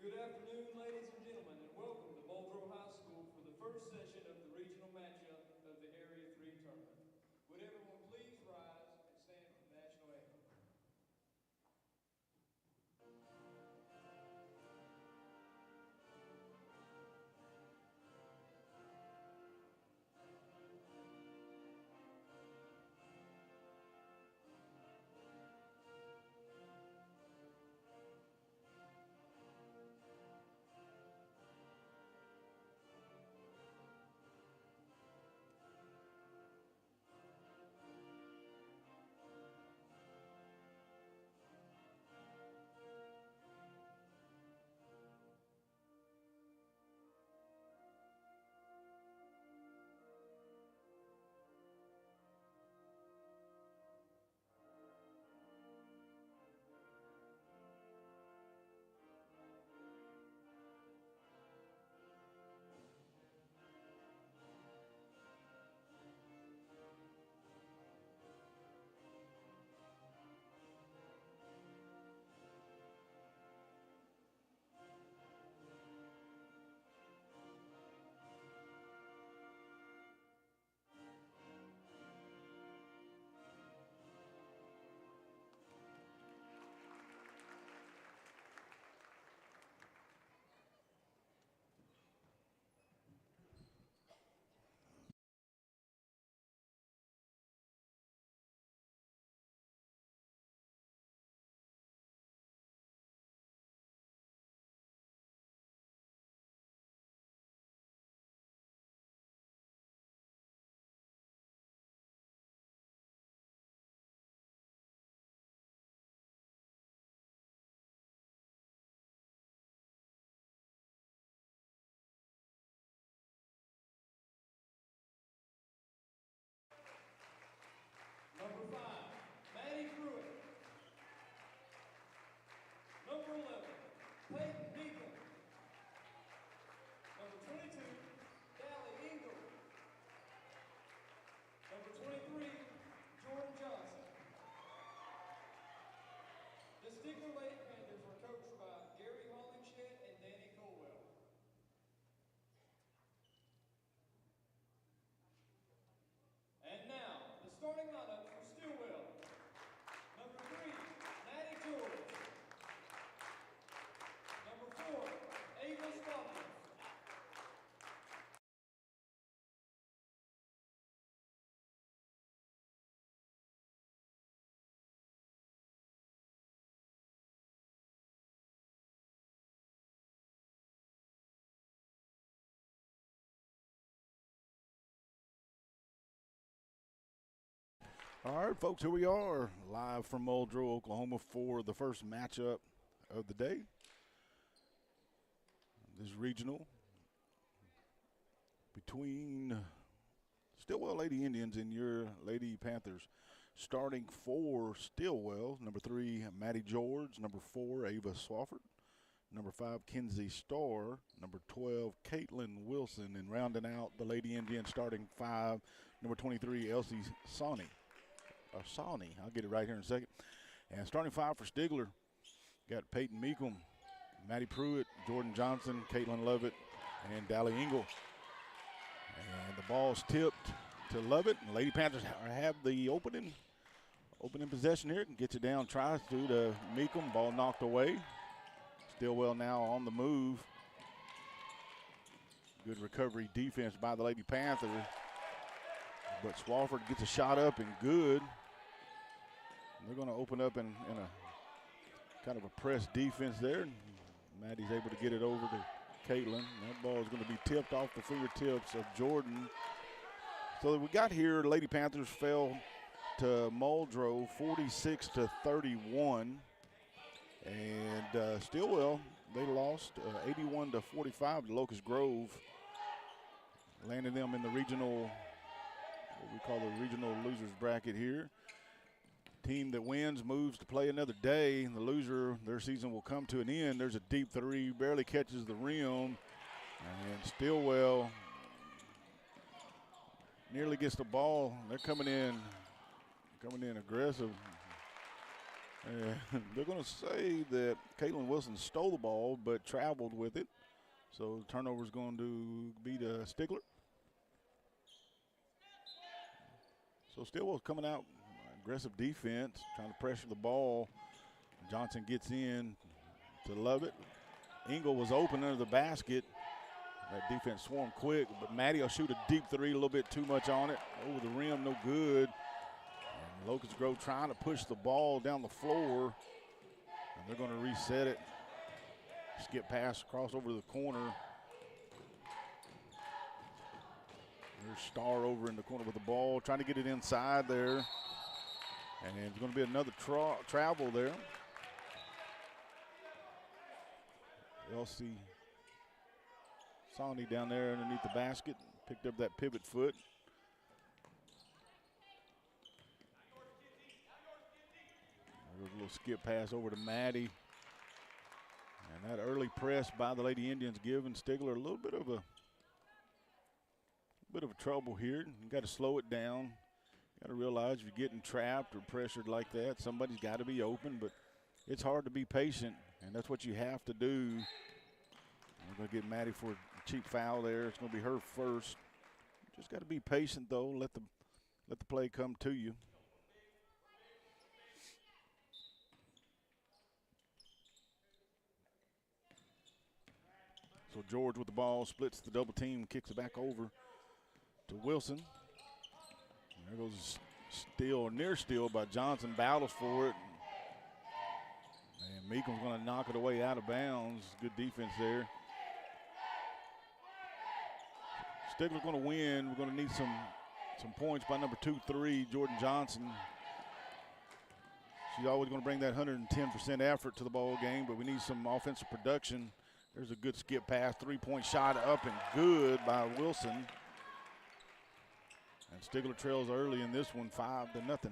Good afternoon, ladies and gentlemen, and welcome to Muldrow High School for the first session of the regional matchup of the Area 3 tournament. Would everyone please rise and stand for the national anthem? Number 5, Maddie Pruitt. Number 11, Peyton Beacom. Number 22, Dally Ingle. Number 23, Jordan Johnson. The Stigler Lady Panthers were coached by Gary Hollingshed and Danny Colwell. And now, the starting lineup for Stillwell. Number 3, Maddie George. Number 4, Ava Stallman. All right, folks, here we are live from Muldrow, Oklahoma for the first matchup of the day. This regional between Stillwell Lady Indians and your Lady Panthers. Starting for Stillwell, number 3, Maddie George, number 4, Ava Swafford, number 5, Kinsey Starr, number 12, Caitlin Wilson, and rounding out the Lady Indians starting 5, number 23, Elsie Sawney. I'll get it right here in a second. And starting 5 for Stigler, got Peyton Meekum, Maddie Pruitt, Jordan Johnson, Caitlin Lovett, and Dally Ingle. And the ball's tipped to Lovett. And Lady Panthers have the opening possession here. Can get you down, tries to Meekum. Ball knocked away. Stillwell now on the move. Good recovery defense by the Lady Panthers. But Swafford gets a shot up and good. And they're going to open up in a kind of a press defense there. Maddie's able to get it over to Caitlin. That ball is going to be tipped off the fingertips of Jordan. So we got here, the Lady Panthers fell to Muldrow 46-31. And Stillwell, they lost 81-45 to Locust Grove, landing them in the regional, what we call the regional losers bracket here. Team that wins moves to play another day, and the loser, their season will come to an end. There's a deep 3, barely catches the rim, and Stillwell nearly gets the ball. They're coming in aggressive. They're going to say that Caitlin Wilson stole the ball but traveled with it. So the turnover is going to be to Stigler. So Stillwell's coming out, aggressive defense, trying to pressure the ball. Johnson gets in to Lovett. Engel was open under the basket. That defense swarmed quick, but Maddie will shoot a deep three, a little bit too much on it. Over the rim, no good. And Locust Grove trying to push the ball down the floor. And they're going to reset it. Skip pass across over to the corner. There's Starr over in the corner with the ball, trying to get it inside there. And it's going to be another travel there. Elsie Sawney down there underneath the basket, picked up that pivot foot. There's a little skip pass over to Maddie. And that early press by the Lady Indians giving Stigler a little bit of trouble here. You got to slow it down. You got to realize if you're getting trapped or pressured like that, somebody's got to be open, but it's hard to be patient, and that's what you have to do. We're going to get Maddie for a cheap foul there. It's going to be her first. Just got to be patient, though. Let the play come to you. So George with the ball, splits the double team, kicks it back over to Wilson. There goes near steal by Johnson, battles for it. And Meekum's going to knock it away out of bounds. Good defense there. Stigler's going to win. We're going to need some points by number 2-3, Jordan Johnson. She's always going to bring that 110% effort to the ball game, but we need some offensive production. There's a good skip pass, three-point shot up and good by Wilson. And Stigler trails early in this one, 5-0.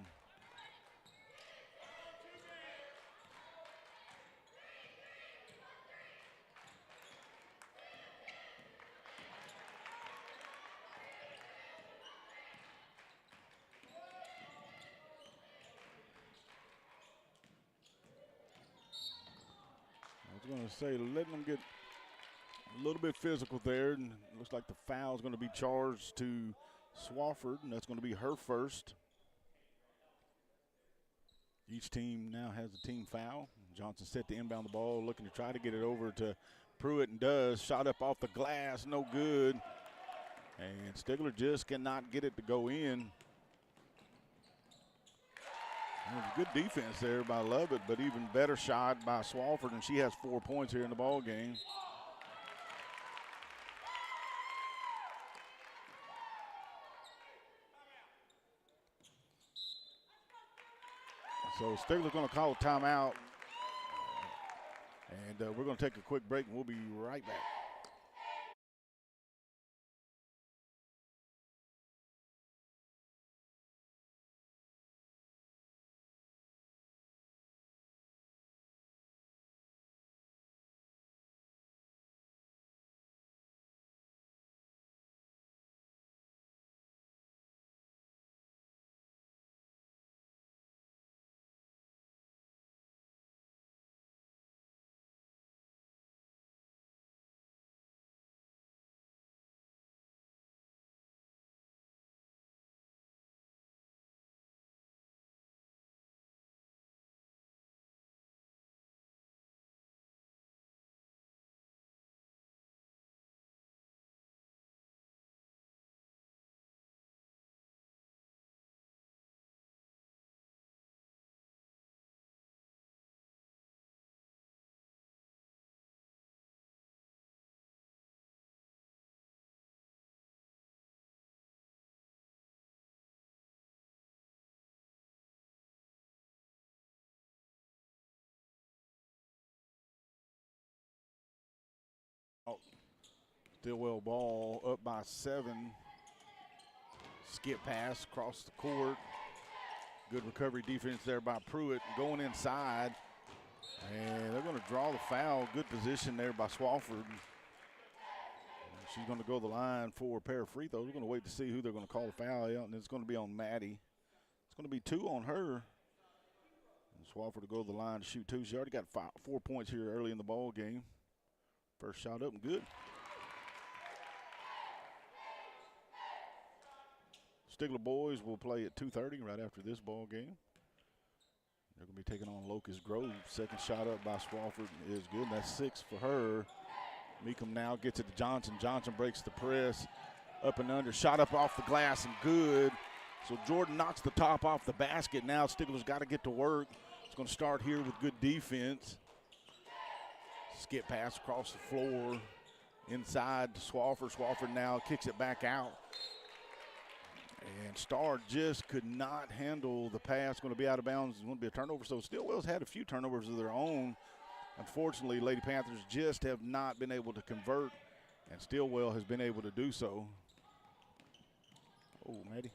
I was going to say, letting them get a little bit physical there, and it looks like the foul is going to be charged to Swafford, and that's going to be her first. Each team now has a team foul. Johnson set to inbound the ball, looking to try to get it over to Pruitt, and does. Shot up off the glass, no good. And Stigler just cannot get it to go in. Good defense there by Lovett, but even better shot by Swafford, and she has 4 points here in the ball game. So Stigler's going to call a timeout, and we're going to take a quick break, and we'll be right back. Stillwell ball up by 7. Skip pass across the court. Good recovery defense there by Pruitt. Going inside. And they're going to draw the foul. Good position there by Swafford. She's going to go to the line for a pair of free throws. We're going to wait to see who they're going to call the foul out, and it's going to be on Maddie. It's going to be 2 on her. Swafford to go to the line to shoot 2. She already got 4 points here early in the ball game. First shot up and good. Stigler boys will play at 2:30 right after this ball game. They're going to be taking on Locust Grove. Second shot up by Swafford is good. That's 6 for her. Meekum now gets it to Johnson. Johnson breaks the press. Up and under. Shot up off the glass and good. So Jordan knocks the top off the basket. Now Stigler's got to get to work. It's going to start here with good defense. Skip pass across the floor. Inside to Swafford. Swafford now kicks it back out. And Starr just could not handle the pass. Going to be out of bounds. It's going to be a turnover. So Stillwell's had a few turnovers of their own. Unfortunately, Lady Panthers just have not been able to convert, and Stillwell has been able to do so. Oh, Maddie.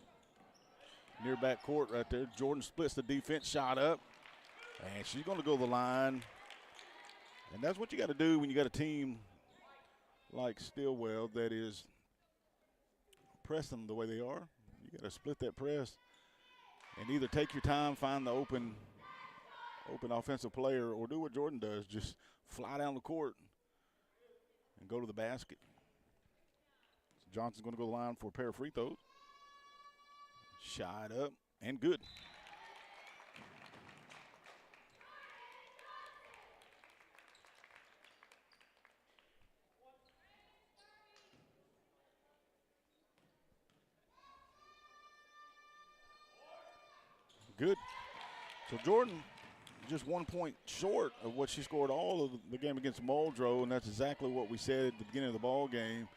Near back court right there. Jordan splits the defense, shot up, and she's going to go to the line. And that's what you got to do when you got a team like Stillwell that is pressing the way they are. You got to split that press and either take your time, find the open offensive player, or do what Jordan does, just fly down the court and go to the basket. So Johnson's going to go to the line for a pair of free throws. Shot up and good. Good. So Jordan just 1 point short of what she scored all of the game against Muldrow, and that's exactly what we said at the beginning of the ball game.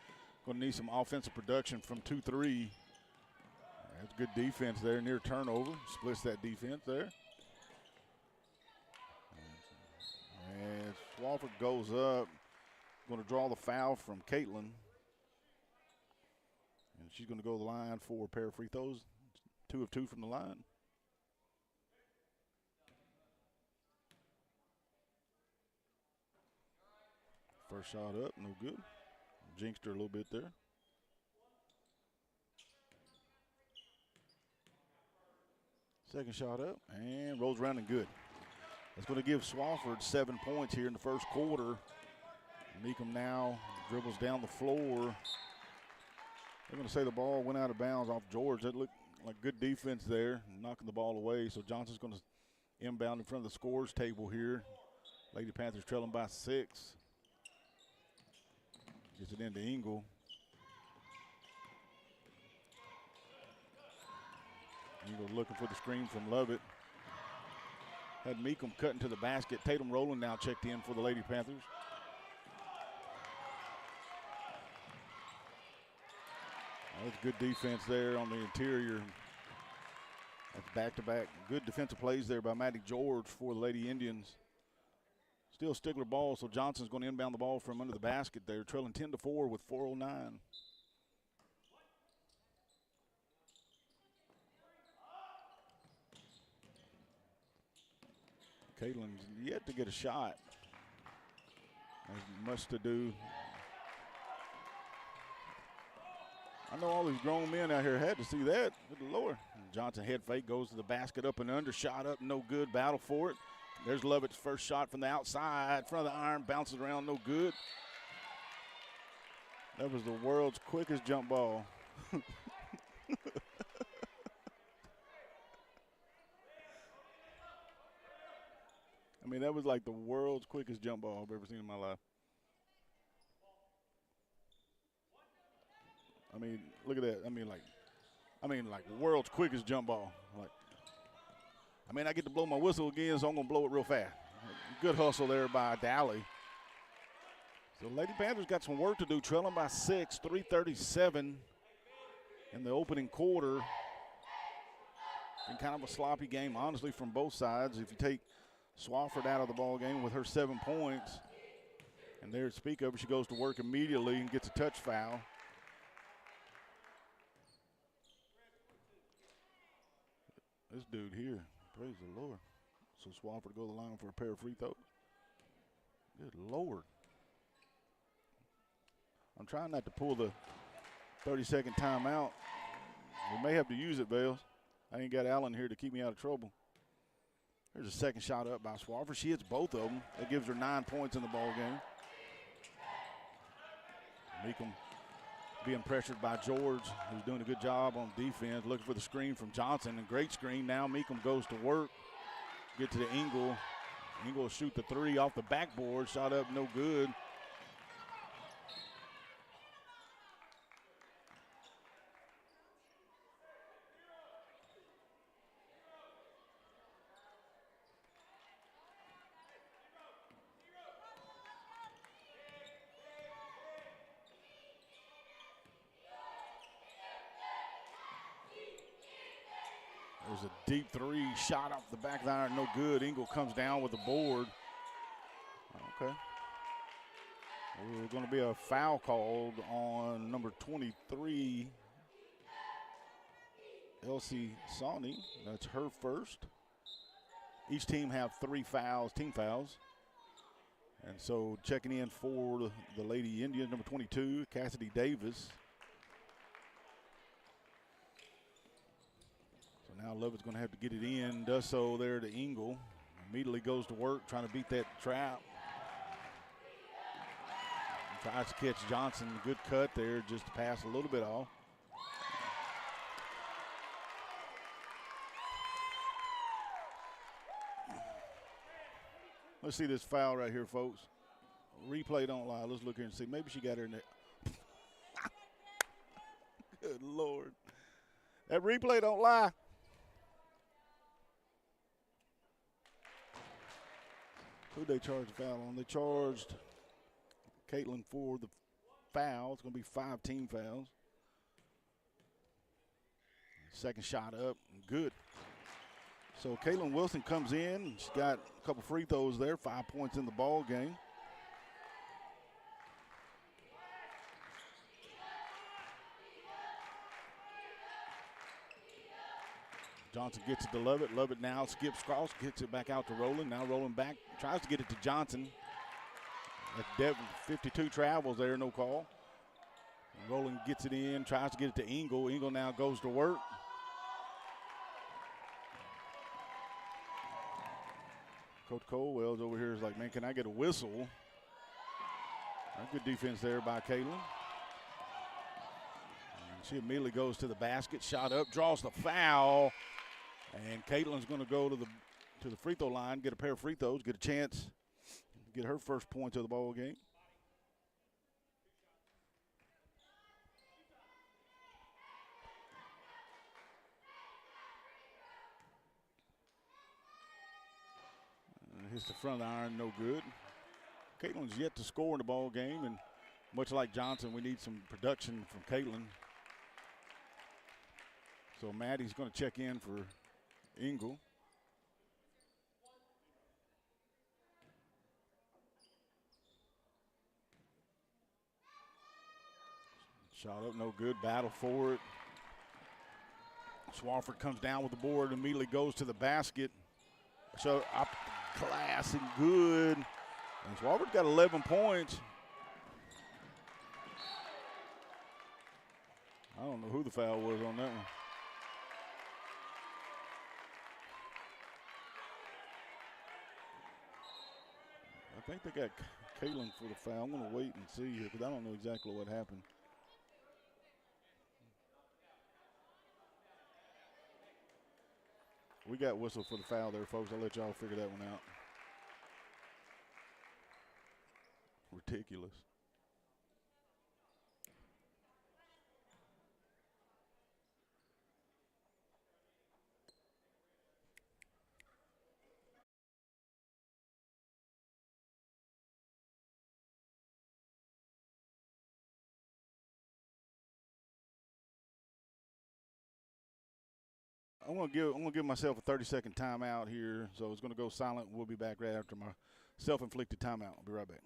Going to need some offensive production from 2-3. That's good defense there, near turnover. Splits that defense there. And Swafford goes up. Going to draw the foul from Caitlin. And she's going to go to the line for a pair of free throws. 2 of 2 from the line. First shot up, no good. Jinxed her a little bit there. Second shot up and rolls around and good. That's going to give Swafford 7 points here in the first quarter. Meekum now dribbles down the floor. They're going to say the ball went out of bounds off George. That looked like good defense there, knocking the ball away. So Johnson's going to inbound in front of the scores table here. Lady Panthers trailing by 6. Gets it into Engel. Engel looking for the screen from Lovett. Had Meekum cutting to the basket. Tatum Rowland now checked in for the Lady Panthers. That's good defense there on the interior. That's back-to-back. Good defensive plays there by Maddie George for the Lady Indians. Still Stigler ball, so Johnson's going to inbound the ball from under the basket there, trailing 10-4 with 4:09. Caitlin's yet to get a shot. Has much to do. I know all these grown men out here had to see that. Good Lord. Johnson head fake, goes to the basket, up and under, shot up, no good, battle for it. There's Lovett's first shot from the outside, front of the iron, bounces around, no good. That was the world's quickest jump ball. I mean, that was like the world's quickest jump ball I've ever seen in my life. I mean, look at that. I mean, like world's quickest jump ball. I get to blow my whistle again, so I'm going to blow it real fast. Good hustle there by Dally. So Lady Panthers got some work to do, trailing by 6, 3:37 in the opening quarter. Been kind of a sloppy game, honestly, from both sides. If you take Swafford out of the ball game with her 7 points, and there to speak of, she goes to work immediately and gets a touch foul. This dude here, praise the Lord. So Swafford to go to the line for a pair of free throws. Good Lord. I'm trying not to pull the 30-second timeout. We may have to use it, Bales. I ain't got Allen here to keep me out of trouble. There's a second shot up by Swafford. She hits both of them. That gives her 9 points in the ball game. Meekum being pressured by George, who's doing a good job on defense, looking for the screen from Johnson. And great screen. Now Meekum goes to work. Get to the Engel. Engel will shoot the three off the backboard. Shot up, no good. There's a deep three shot off the back of the iron, no good. Engel comes down with the board. Okay. We're going to be a foul called on number 23, Elsie Sawney. That's her first. Each team have 3 fouls, team fouls. And so checking in for the Lady Indians, number 22, Cassidy Davis. So now Lovett's going to have to get it in. Does so there to Engel. Immediately goes to work trying to beat that trap. Tries to catch Johnson. Good cut there, just to pass a little bit off. Let's see this foul right here, folks. Replay don't lie. Let's look here and see. Maybe she got her in there. Good Lord. That replay don't lie. Who'd they charge the foul on? They charged Caitlin for the foul. It's going to be 5 team fouls. Second shot up, good. So Caitlin Wilson comes in. She's got a couple free throws there, 5 points in the ball game. Johnson gets it to Lovett. Lovett now skips across, gets it back out to Rowland. Now Rowland back, tries to get it to Johnson. At Devon, 52 travels there, no call. Rowland gets it in, tries to get it to Engel. Engel now goes to work. Coach Colwell's over here is like, man, can I get a whistle? Good defense there by Caitlin. And she immediately goes to the basket, shot up, draws the foul. And Caitlin's going to go to the free throw line, get a pair of free throws, get a chance to get her first points of the ball game. Hits the front of the iron, no good. Caitlin's yet to score in the ball game, and much like Johnson, we need some production from Caitlin. So Maddie's going to check in for Engel. Shot up, no good. Battle for it. Swafford comes down with the board, immediately goes to the basket. So up class and good. And Swafford's got 11 points. I don't know who the foul was on that one. I think they got Caitlin for the foul. I'm going to wait and see here because I don't know exactly what happened. We got whistle for the foul there, folks. I'll let y'all figure that one out. Ridiculous. I'm gonna give myself a 30-second timeout here, so it's gonna go silent. We'll be back right after my self-inflicted timeout. I'll be right back.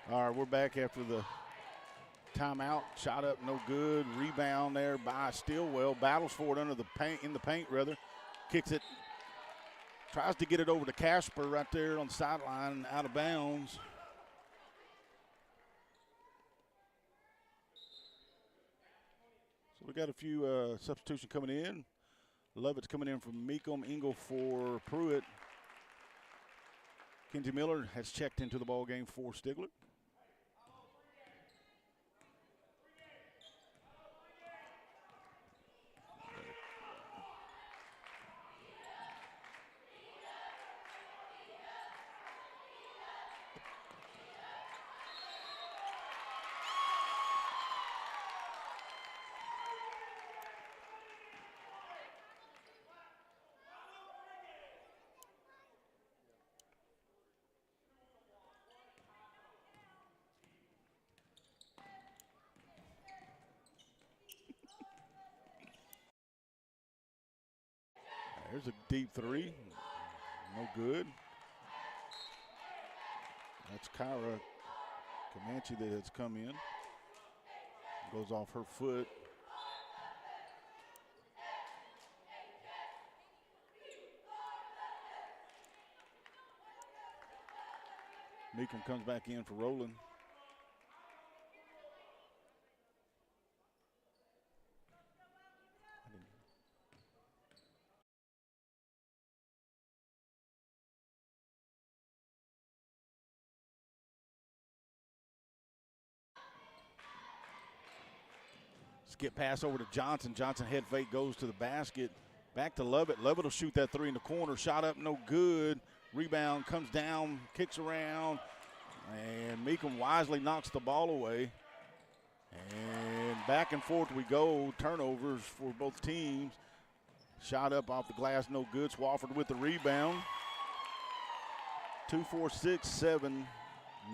All right, we're back after the timeout. Shot up, no good. Rebound there by Stillwell. Battles for it under the paint, in the paint rather. Kicks it. Tries to get it over to Casper right there on the sideline, out of bounds. So we got a few substitutions coming in. Lovett's coming in from Meekum, Engel for Pruitt. Kenzie Miller has checked into the ball game for Stigler. There's a deep three. No good. That's Kyra Comanche that has come in. Goes off her foot. Meekum comes back in for Rowland. Skip pass over to Johnson. Johnson head fake goes to the basket. Back to Lovett. Lovett will shoot that three in the corner. Shot up, no good. Rebound comes down, kicks around, and Meekum wisely knocks the ball away. And back and forth we go. Turnovers for both teams. Shot up off the glass, no good. Swafford with the rebound. 2, 4, 6, 7,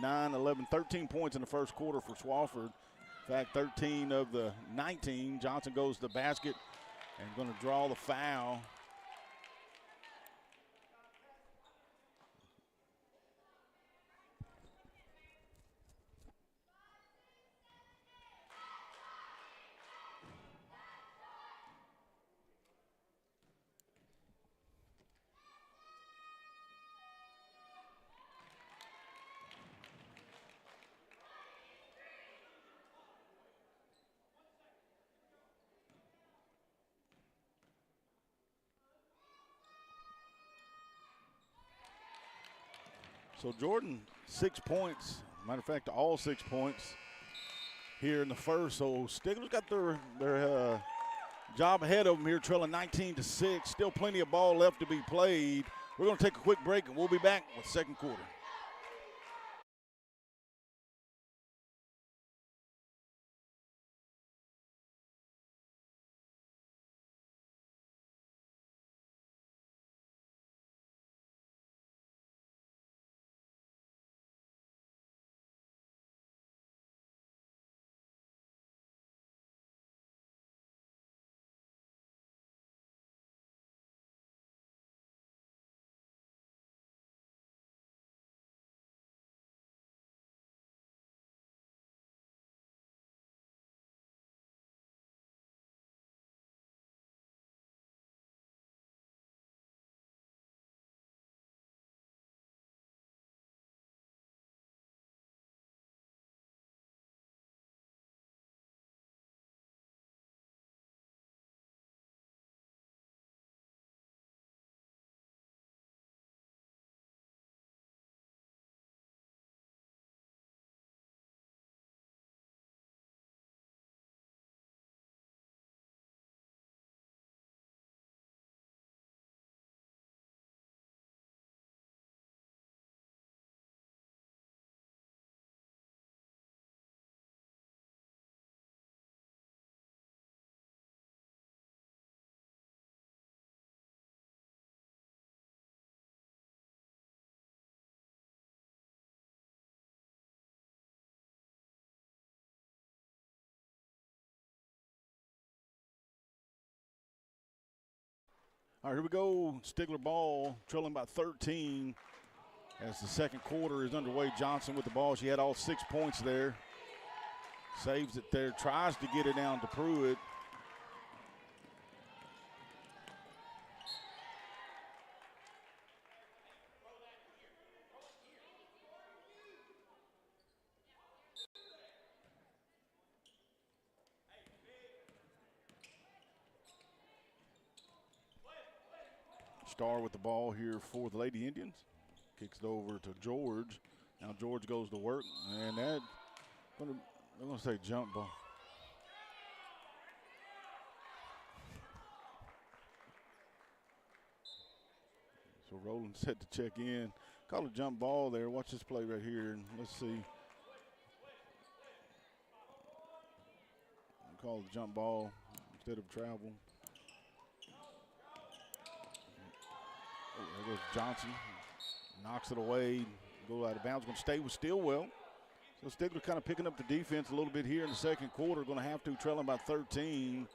9, 11, 13 points in the first quarter for Swafford. In fact, 13 of the 19. Johnson goes to the basket and going to draw the foul. So Jordan, 6 points. Matter of fact, all 6 points here in the first. So Stigler's got their job ahead of them here, trailing 19-6. Still plenty of ball left to be played. We're going to take a quick break, and we'll be back with second quarter. All right, here we go. Stigler ball, trailing by 13. As the second quarter is underway, Johnson with the ball. She had all 6 points there. Saves it there, tries to get it down to Pruitt. Starr with the ball here for the Lady Indians. Kicks it over to George. Now George goes to work, and that, I'm going to say jump ball. So Rowland set to check in. Call a jump ball there. Watch this play right here, and let's see. Call the jump ball instead of travel. Oh, there goes Johnson. Knocks it away. Go out of bounds. Going to stay with Stillwell. So Stigler kind of picking up the defense a little bit here in the second quarter. Going to have to, trailing by 13.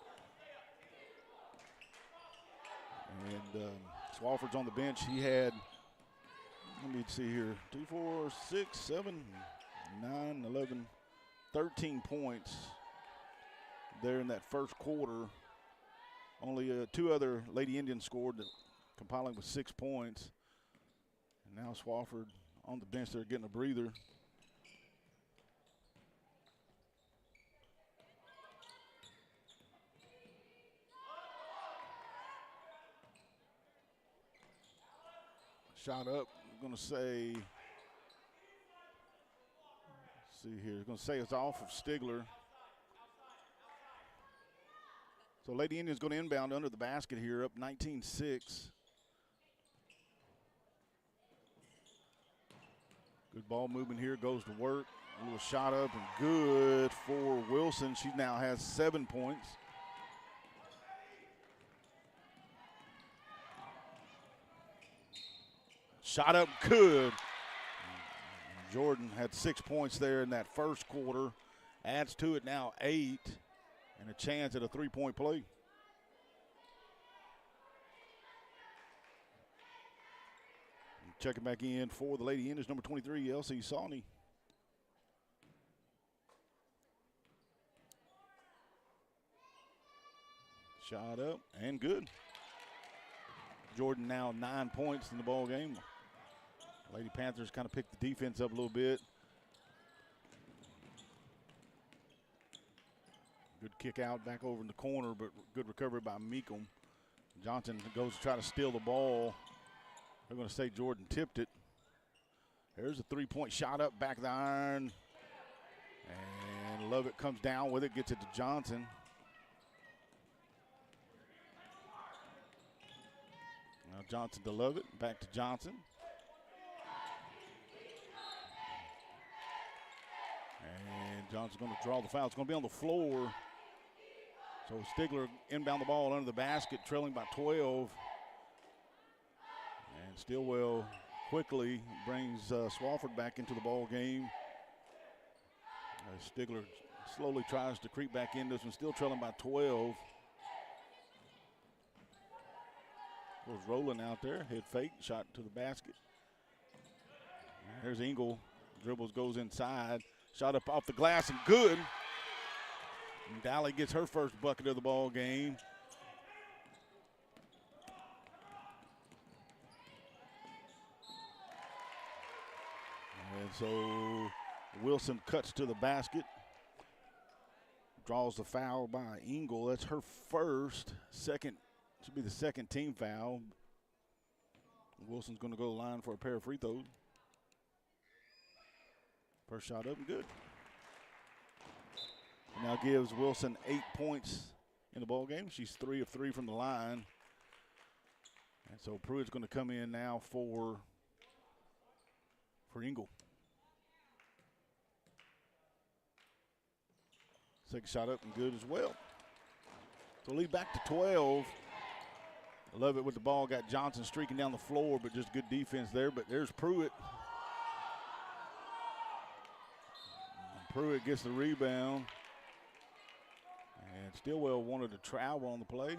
And Swafford's on the bench. He had, let me see here, 2, 4, 6, 7, 9, 11, 13 points there in that first quarter. Only 2 other Lady Indians scored, compiling with 6 points. And now Swafford on the bench there getting a breather. Shot up, I'm going to say, let's see here, going to say it's off of Stigler. So Lady Indians going to inbound under the basket here, up 19-6. Good ball movement here, goes to work. A little shot up and good for Wilson. She now has 7 points. Shot up good. Jordan had 6 points there in that first quarter. Adds to it now 8 and a chance at a 3-point play. Checking back in for the Lady Indians, number 23, Elsie Sawney. Shot up and good. Jordan now 9 points in the ball game. Lady Panthers kind of picked the defense up a little bit. Good kick out back over in the corner, but good recovery by Meekum. Johnson goes to try to steal the ball. They're going to say Jordan tipped it. There's a 3-point shot up, back of the iron. And Lovett comes down with it, gets it to Johnson. Now Johnson to Lovett, back to Johnson. And Johnson's going to draw the foul. It's going to be on the floor. So Stigler inbound the ball under the basket, trailing by 12. And Stillwell quickly brings Swafford back into the ball game. Stigler slowly tries to creep back in this one, still trailing by 12. Goes rolling out there, head fake, shot to the basket. And there's Engel, dribbles, goes inside, shot up off the glass and good. And Dally gets her first bucket of the ball game. And so Wilson cuts to the basket, draws the foul by Engel. That's her first, second, should be the second team foul. Wilson's going to go to the line for a pair of free throws. First shot up and good. And now gives Wilson 8 points in the ball game. She's 3 of 3 from the line. And so Pruitt's going to come in now for Engel. Second shot up and good as well. So lead back to 12. Lovett with the ball, got Johnson streaking down the floor, but just good defense there. But there's Pruitt. Pruitt gets the rebound. And Stillwell wanted to travel on the play.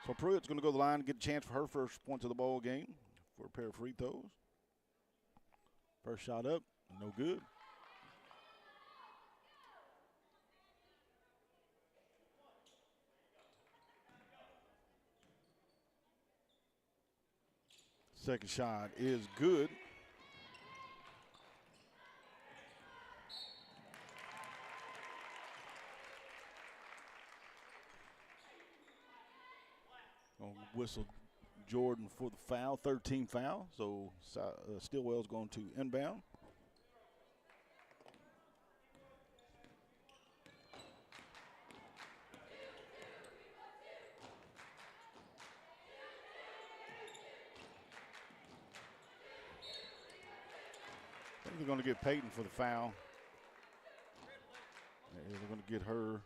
So Pruitt's going to go to the line and get a chance for her first points of the ball game for a pair of free throws. First shot up, no good. Second shot is good. Gonna whistle Jordan for the foul, 13 foul. So Stillwell's going to inbound. I think they're going to get Peyton for the foul. They're going to get her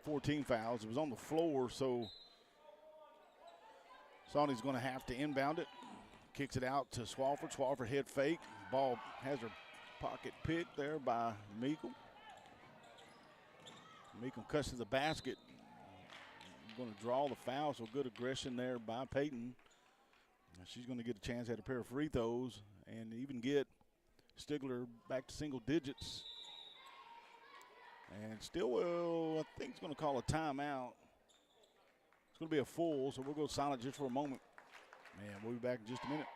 14 fouls. It was on the floor, so Sonny's going to have to inbound it. Kicks it out to Swafford. Swafford head fake. Ball has her pocket picked there by Meekum. Meekum cuts to the basket. Going to draw the foul, so good aggression there by Peyton. She's going to get a chance at a pair of free throws and even get Stigler back to single digits. And Stillwell, I think, is going to call a timeout. It's going to be a full, so we'll go silent just for a moment. And we'll be back in just a minute.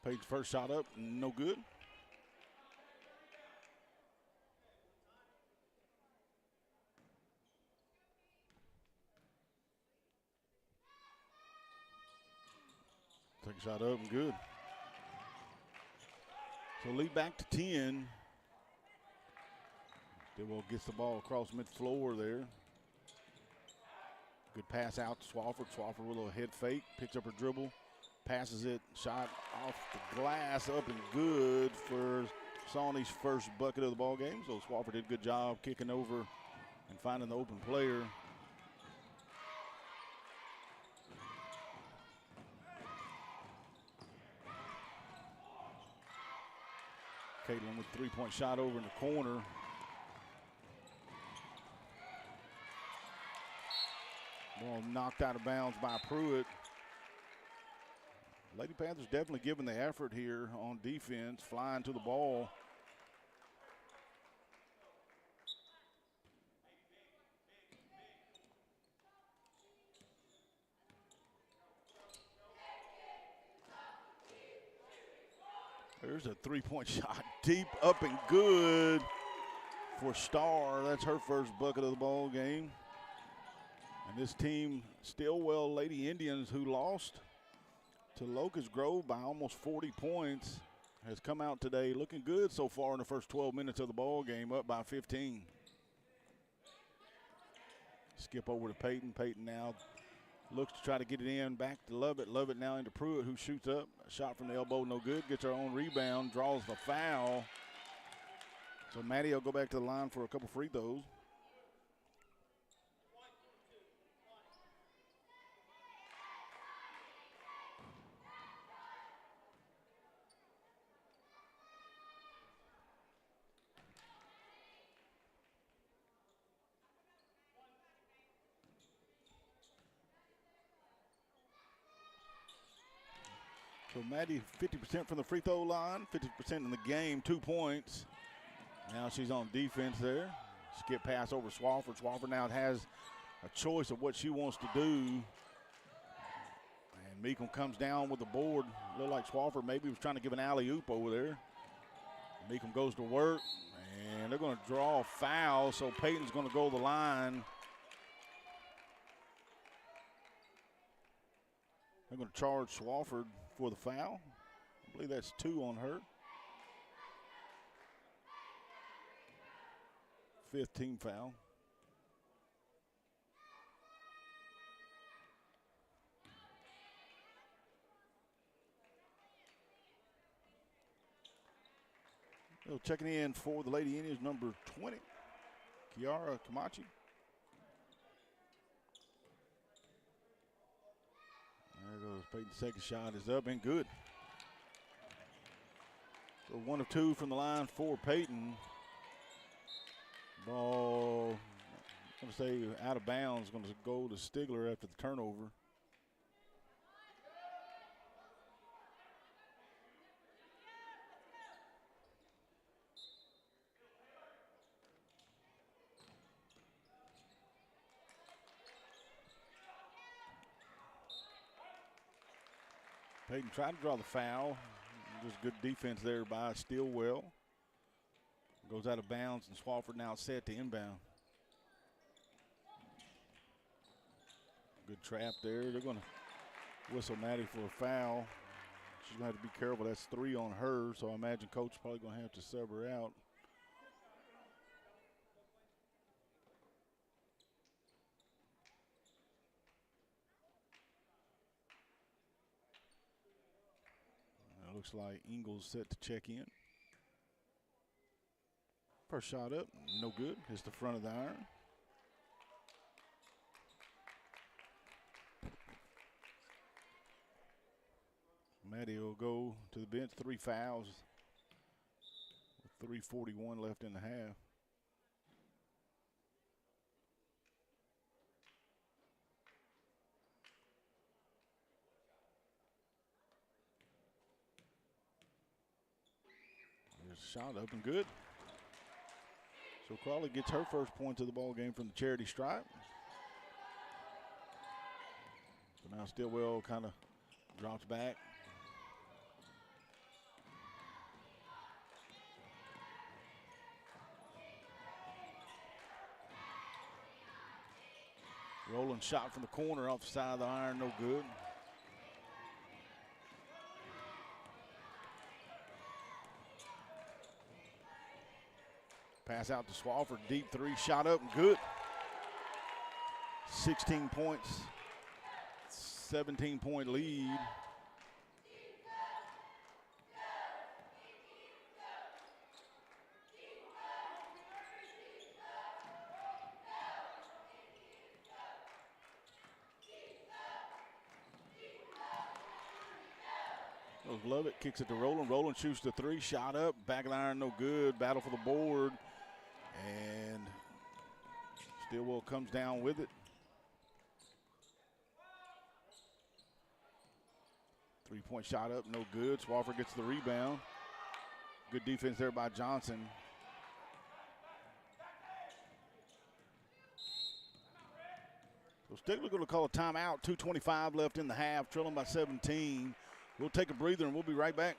Peyton's first shot up, no good. Second shot up and good. So lead back to 10. Stillwell gets the ball across mid-floor there. Good pass out to Swafford. Swafford with a little head fake, picks up her dribble, passes it, shot off the glass, up and good for Sawnee's first bucket of the ball game. So Swafford did a good job kicking over and finding the open player. Caitlin with a three-point shot over in the corner. Ball knocked out of bounds by Pruitt. Lady Panthers definitely giving the effort here on defense, flying to the ball. There's a three-point shot, deep, up and good for Starr. That's her first bucket of the ball game. And this team, Stillwell Lady Indians, who lost to Locust Grove by almost 40 points, has come out today looking good so far in the first 12 minutes of the ball game, up by 15. Skip over to Peyton. Peyton now looks to try to get it in, back to Lovett. Lovett now into Pruitt, who shoots up. A shot from the elbow, no good. Gets her own rebound, draws the foul. So Maddie will go back to the line for a couple free throws. So Maddie 50% from the free throw line, 50% in the game, 2 points. Now she's on defense there. Skip pass over Swafford. Swafford now has a choice of what she wants to do. And Meekum comes down with the board. Looked like Swafford maybe was trying to give an alley-oop over there. Meekum goes to work, and they're going to draw a foul, so Peyton's going to go to the line. They're going to charge Swafford for the foul. I believe that's 2 on her. 5th team foul. So checking in for the Lady Indians, number 20, Kiara Kamachi. There goes Peyton's second shot is up and good. So 1 of 2 from the line for Peyton. Ball, I'm going to say out of bounds, going to go to Stigler after the turnover. Peyton tried to draw the foul. Just good defense there by Stillwell. Goes out of bounds, and Swafford now set to inbound. Good trap there. They're going to whistle Maddie for a foul. She's going to have to be careful. That's 3 on her, so I imagine Coach is probably going to have to sub her out. Looks like Ingles set to check in. First shot up, no good. Hits the front of the iron. Maddie will go to the bench. 3 fouls. With 3:41 left in the half. Shot up and good. So Crawley gets her first points of the ball game from the charity stripe. So now Stillwell kind of drops back. Rolling shot from the corner off the side of the iron, no good. Pass out to Swafford, deep 3, shot up and good. 16 points, 17-point lead. Love it, kicks it to Roland. Roland shoots the 3, shot up, back of the iron, no good. Battle for the board. And Stillwell comes down with it. 3-point shot up, no good. Swafford gets the rebound. Good defense there by Johnson. So Stigler going to call a timeout. 2:25 left in the half, trailing by 17. We'll take a breather and we'll be right back.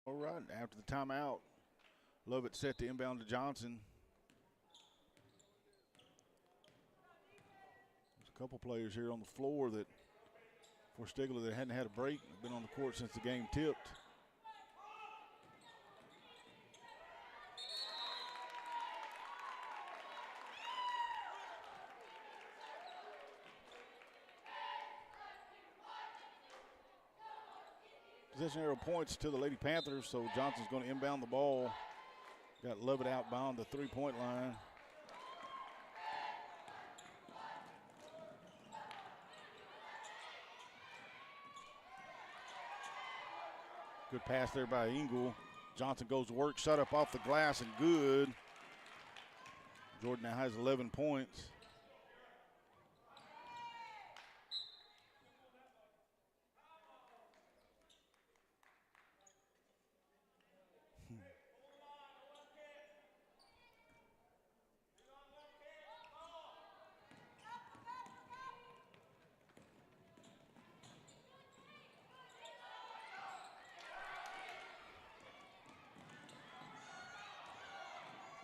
All right, after the timeout, Lovett set to inbound to Johnson. There's a couple players here on the floor that, for Stigler, that hadn't had a break, been on the court since the game tipped. Possession arrow points to the Lady Panthers, so Johnson's going to inbound the ball. Got Lovett outbound the three-point line. Good pass there by Engel. Johnson goes to work, shut up off the glass, and good. Jordan now has 11 points.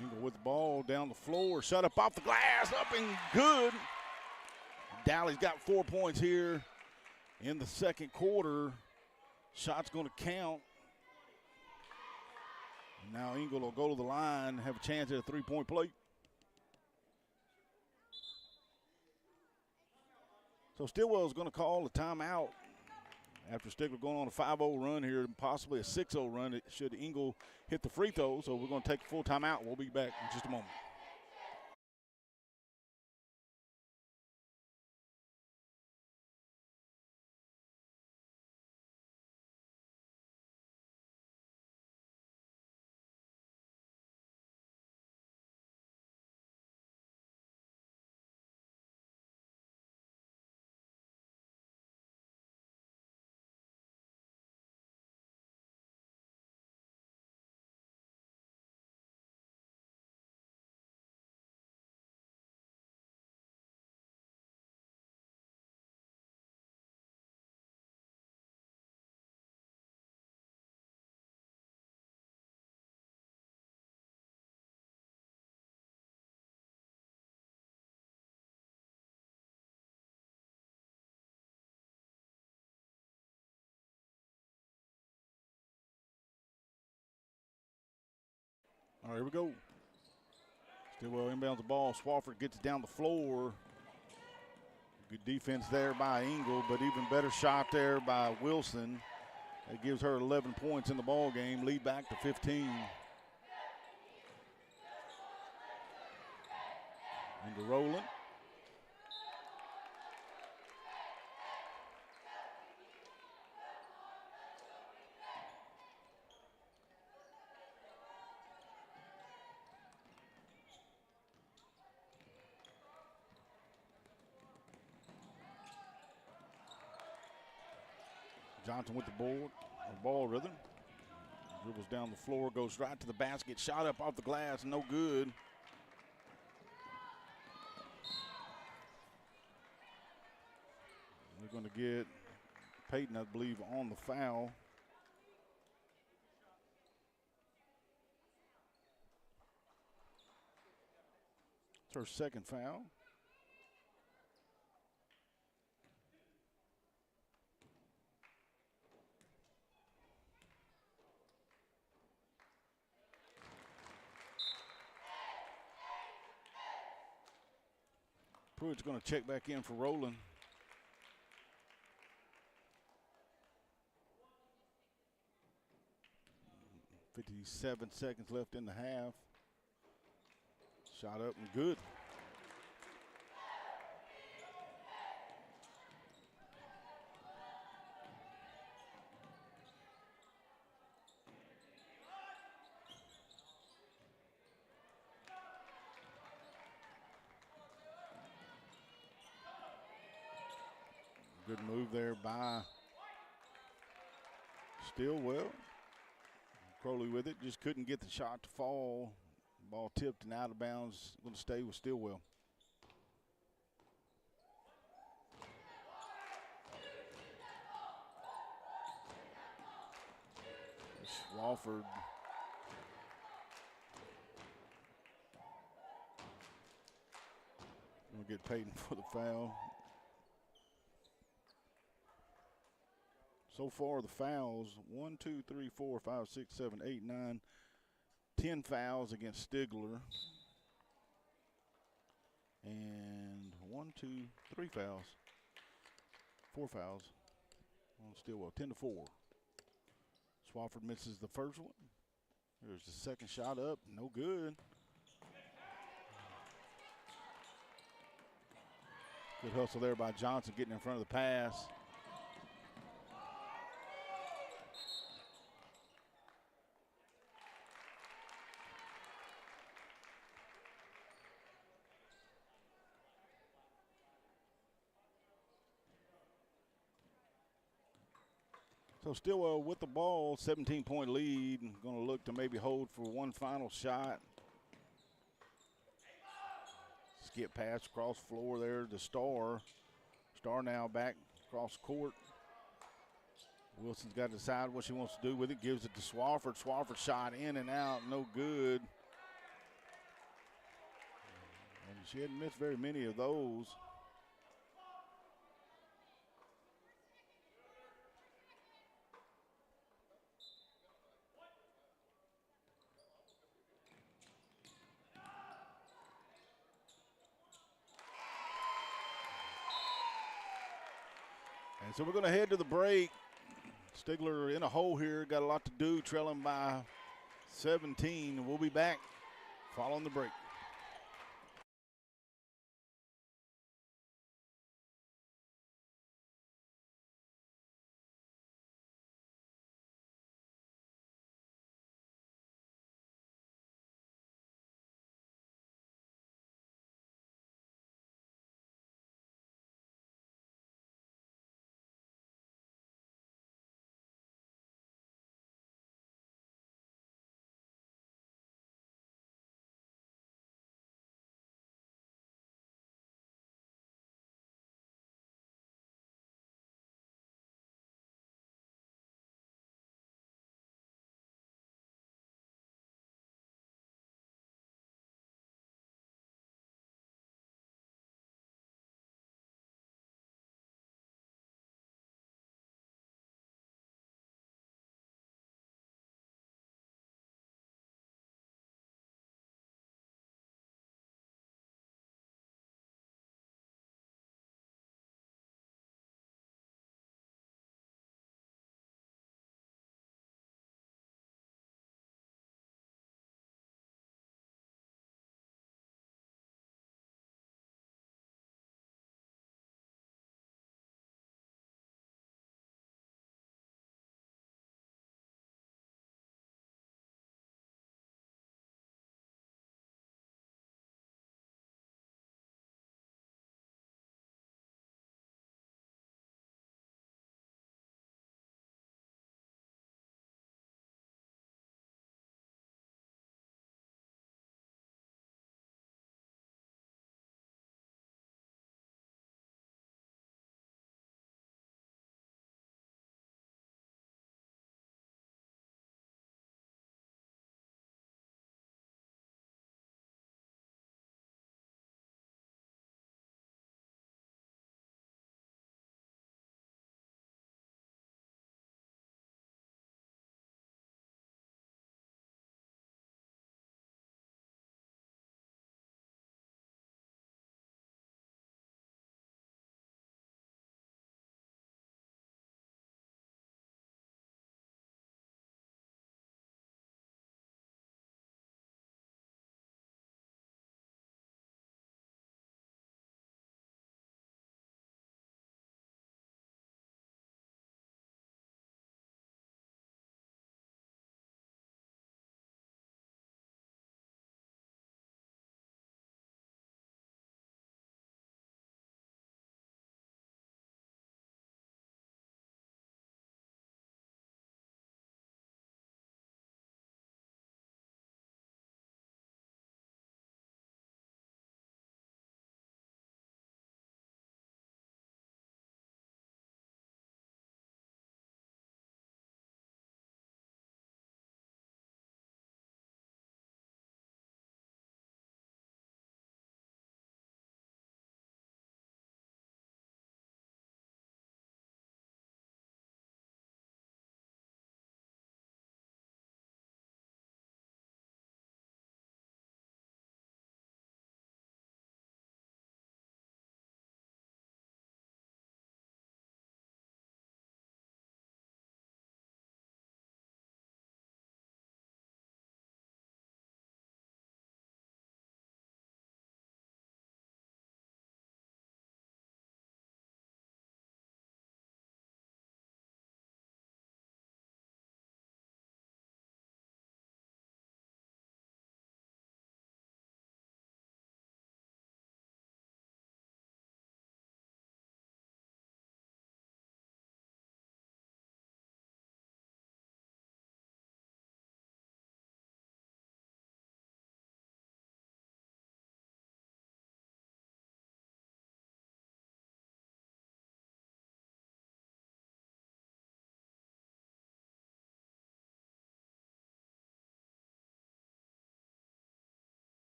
Engel with the ball down the floor, shut up off the glass, up and good. Dowley's got 4 points here in the second quarter. Shot's going to count. Now Engel will go to the line, have a chance at a three-point play. So Stillwell's going to call a timeout after Stigler going on a 5-0 run here, and possibly a 6-0 run should Engel hit the free throw. So we're going to take a full timeout. We'll be back in just a moment. All right, here we go. Stillwell inbounds the ball. Swafford gets it down the floor. Good defense there by Engel, but even better shot there by Wilson. That gives her 11 points in the ball game. Lead back to 15. Engel rolling. Johnson with the ball rhythm. Dribbles down the floor, goes right to the basket, shot up off the glass, no good. They're going to get Peyton, I believe, on the foul. It's her second foul. Pruitt's going to check back in for Rowland. .57 seconds left in the half. Shot up and good. Good move there by Stillwell. Crowley with it, just couldn't get the shot to fall. Ball tipped and out of bounds, going to stay with Stillwell. Swafford get paid for the foul. So far, the fouls 1, 2, 3, 4, 5, 6, 7, 8, 9, 10 fouls against Stigler. And 1, 2, 3 fouls. 4 fouls on Stillwell. 10-4. Swafford misses the first one. There's the second shot up. No good. Good hustle there by Johnson getting in front of the pass. So Stillwell with the ball, 17-point lead, and going to look to maybe hold for one final shot. Skip pass across floor there to Starr. Starr now back across court. Wilson's got to decide what she wants to do with it. Gives it to Swafford. Swafford shot in and out, no good. And she hadn't missed very many of those. And so we're going to head to the break. Stigler in a hole here, got a lot to do, trailing by 17. We'll be back following the break.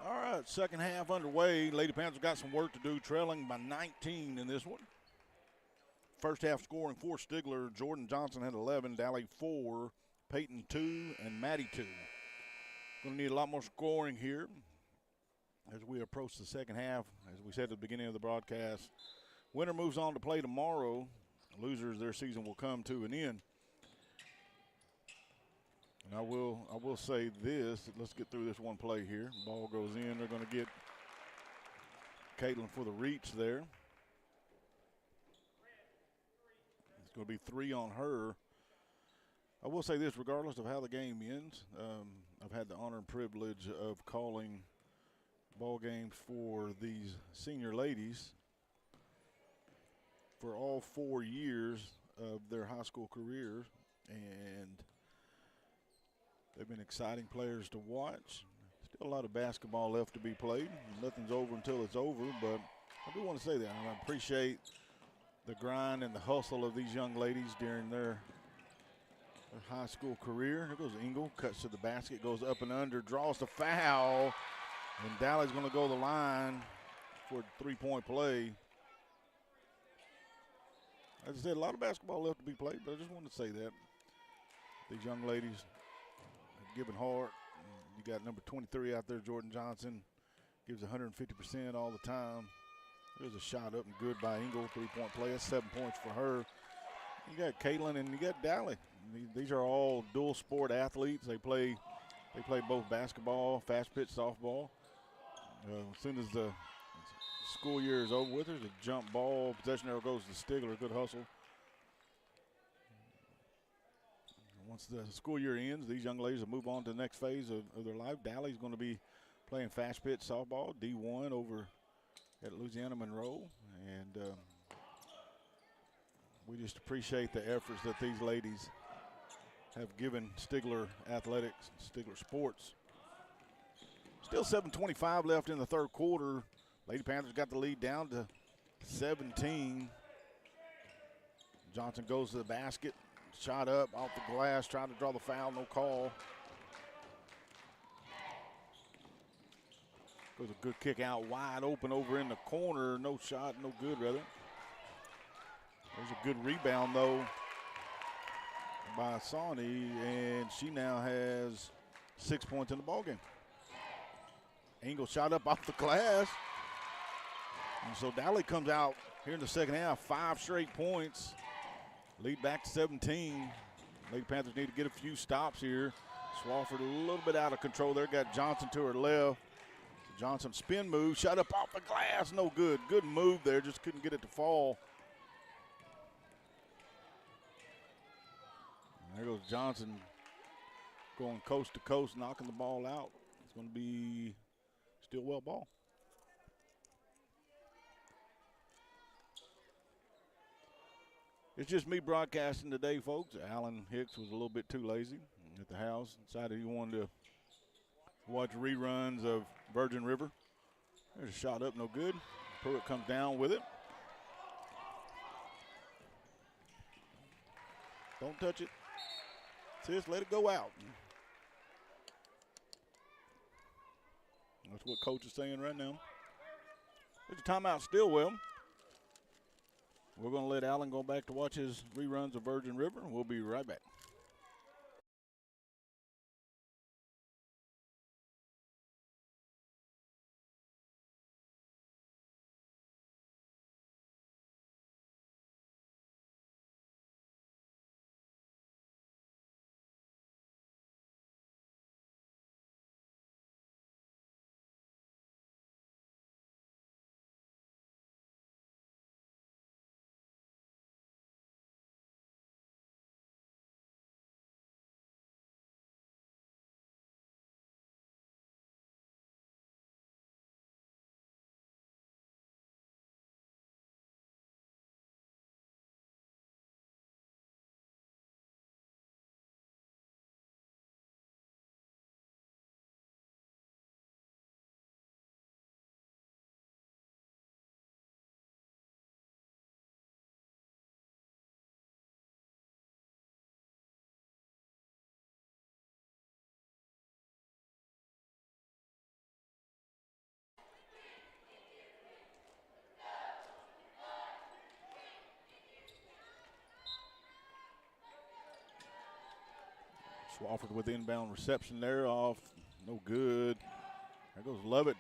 All right, second half underway. Lady Panthers got some work to do, trailing by 19 in this one. First half scoring for Stigler. Jordan Johnson had 11, Dally 4, Peyton 2, and Maddie 2. Going to need a lot more scoring here as we approach the second half. As we said at the beginning of the broadcast, winner moves on to play tomorrow. Losers, their season will come to an end. And I will say this. Let's get through this one play here. Ball goes in. They're going to get Caitlin for the reach there. It's going to be 3 on her. I will say this, regardless of how the game ends, I've had the honor and privilege of calling ball games for these senior ladies for all 4 years of their high school careers, and they've been exciting players to watch. Still a lot of basketball left to be played. Nothing's over until it's over, but I do want to say that. And I appreciate the grind and the hustle of these young ladies during their high school career. Here goes Engel, cuts to the basket, goes up and under, draws the foul, and Dalley's going to go to the line for a 3-point play. As I said, a lot of basketball left to be played, but I just wanted to say that. These young ladies have given hard. You got number 23 out there, Jordan Johnson, gives 150% all the time. There's a shot up and good by Engel, 3-point play. That's 7 points for her. You got Caitlin and you got Dally. These are all dual sport athletes. They play both basketball, fast pitch, softball. As soon as the school year is over with, there's a jump ball. Possession arrow goes to Stigler. Good hustle. Once the school year ends, these young ladies will move on to the next phase of their life. Dally's going to be playing fast pitch softball, D1 over at Louisiana Monroe. And we just appreciate the efforts that these ladies have given Stigler Athletics, Stigler Sports. Still 7:25 left in the third quarter. Lady Panthers got the lead down to 17. Johnson goes to the basket. Shot up off the glass, trying to draw the foul, no call. Goes a good kick out wide open over in the corner. No shot, no good, rather. There's a good rebound, though, by Sawney, and she now has 6 points in the ballgame. Engel shot up off the glass. And so Dally comes out here in the second half, 5 straight points. Lead back to 17. Lady Panthers need to get a few stops here. Swafford a little bit out of control there. Got Johnson to her left. Johnson spin move, shot up off the glass, no good. Good move there, just couldn't get it to fall. And there goes Johnson going coast to coast, knocking the ball out. It's going to be Stillwell ball. It's just me broadcasting today, folks. Alan Hicks was a little bit too lazy at the house. Decided he wanted to watch reruns of Virgin River. There's a shot up, no good. Pruitt comes down with it. Don't touch it. Sis, let it go out. That's what coach is saying right now. There's a timeout, Stillwell. We're going to let Allen go back to watch his reruns of Virgin River, and we'll be right back. Swafford with inbound reception there off. No good. There goes Lovett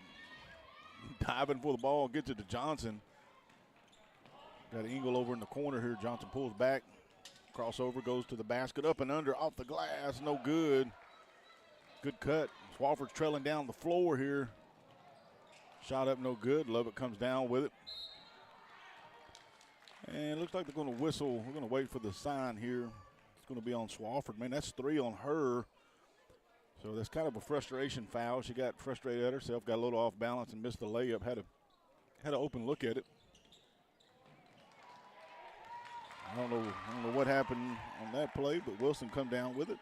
diving for the ball. Gets it to Johnson. Got Engel over in the corner here. Johnson pulls back. Crossover goes to the basket. Up and under. Off the glass. No good. Good cut. Swafford's trailing down the floor here. Shot up no good. Lovett comes down with it. And it looks like they're going to whistle. We're going to wait for the sign here. It's going to be on Swafford. Man, that's 3 on her. So that's kind of a frustration foul. She got frustrated at herself, got a little off balance and missed the layup. Had an open look at it. I don't know what happened on that play, but Wilson come down with it.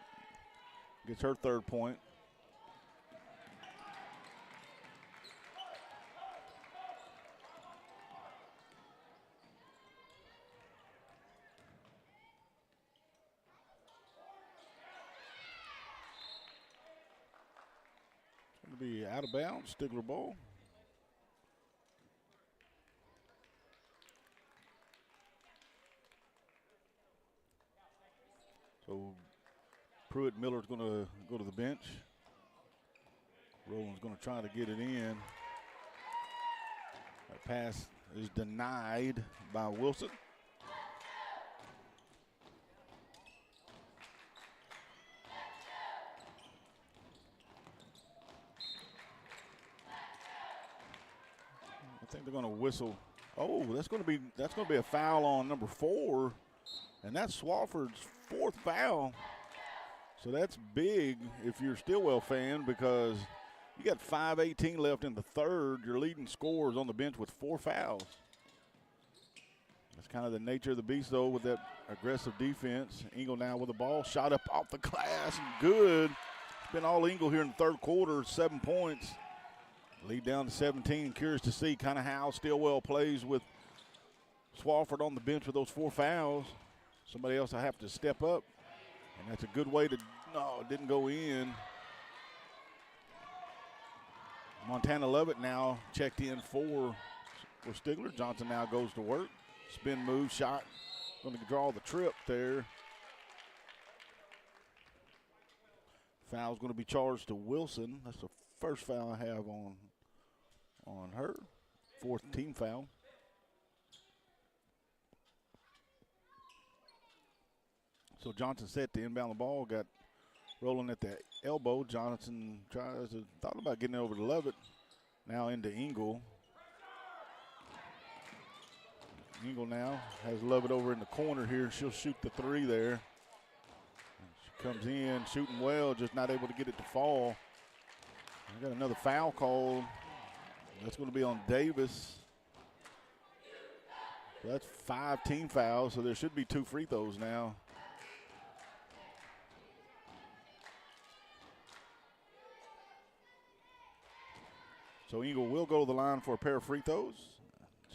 Gets her 3rd point. It's going to be out of bounds, Stigler ball. So Pruitt Miller's going to go to the bench. Rowland's going to try to get it in. That pass is denied by Wilson. I think they're going to whistle. Oh, that's going to be a foul on number 4, and that's Swafford's 4th foul. So that's big if you're a Stillwell fan, because you got 5:18 left in the 3rd. Your leading scorer is on the bench with 4 fouls. That's kind of the nature of the beast, though, with that aggressive defense. Engel now with the ball. Shot up off the glass. Good. It's been all Engel here in the 3rd quarter. 7 points. Lead down to 17. Curious to see kind of how Stillwell plays with Swafford on the bench with those 4 fouls. Somebody else will have to step up. And that's a good way to – no, it didn't go in. Montana Lovett now checked in for Stigler. Johnson now goes to work. Spin move, shot. Going to draw the trip there. Foul's going to be charged to Wilson. That's the first foul I have on her. 4th team foul. So Johnson set to inbound the ball, got rolling at the elbow. Johnson thought about getting it over to Lovett. Now into Engel. Engel now has Lovett over in the corner here. She'll shoot the 3 there. She comes in, shooting well, just not able to get it to fall. We got another foul called. That's going to be on Davis. So that's 5 team fouls, so there should be 2 free throws now. So Engel will go to the line for a pair of free throws.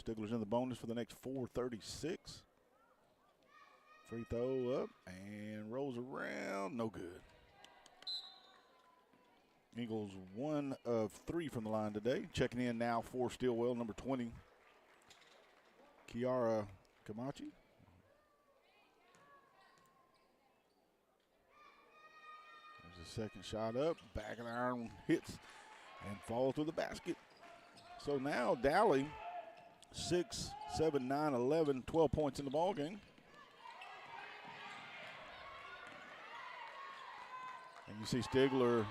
Stigler's in the bonus for the next 4:36. Free throw up and rolls around. No good. Eagles 1 of 3 from the line today. Checking in now for Stillwell, number 20, Kiara Camachi. There's a second shot up. Back of the iron hits and falls through the basket. So now Dowley, 6, 7, 9, 11, 12 points in the ball game. And you see Stigler.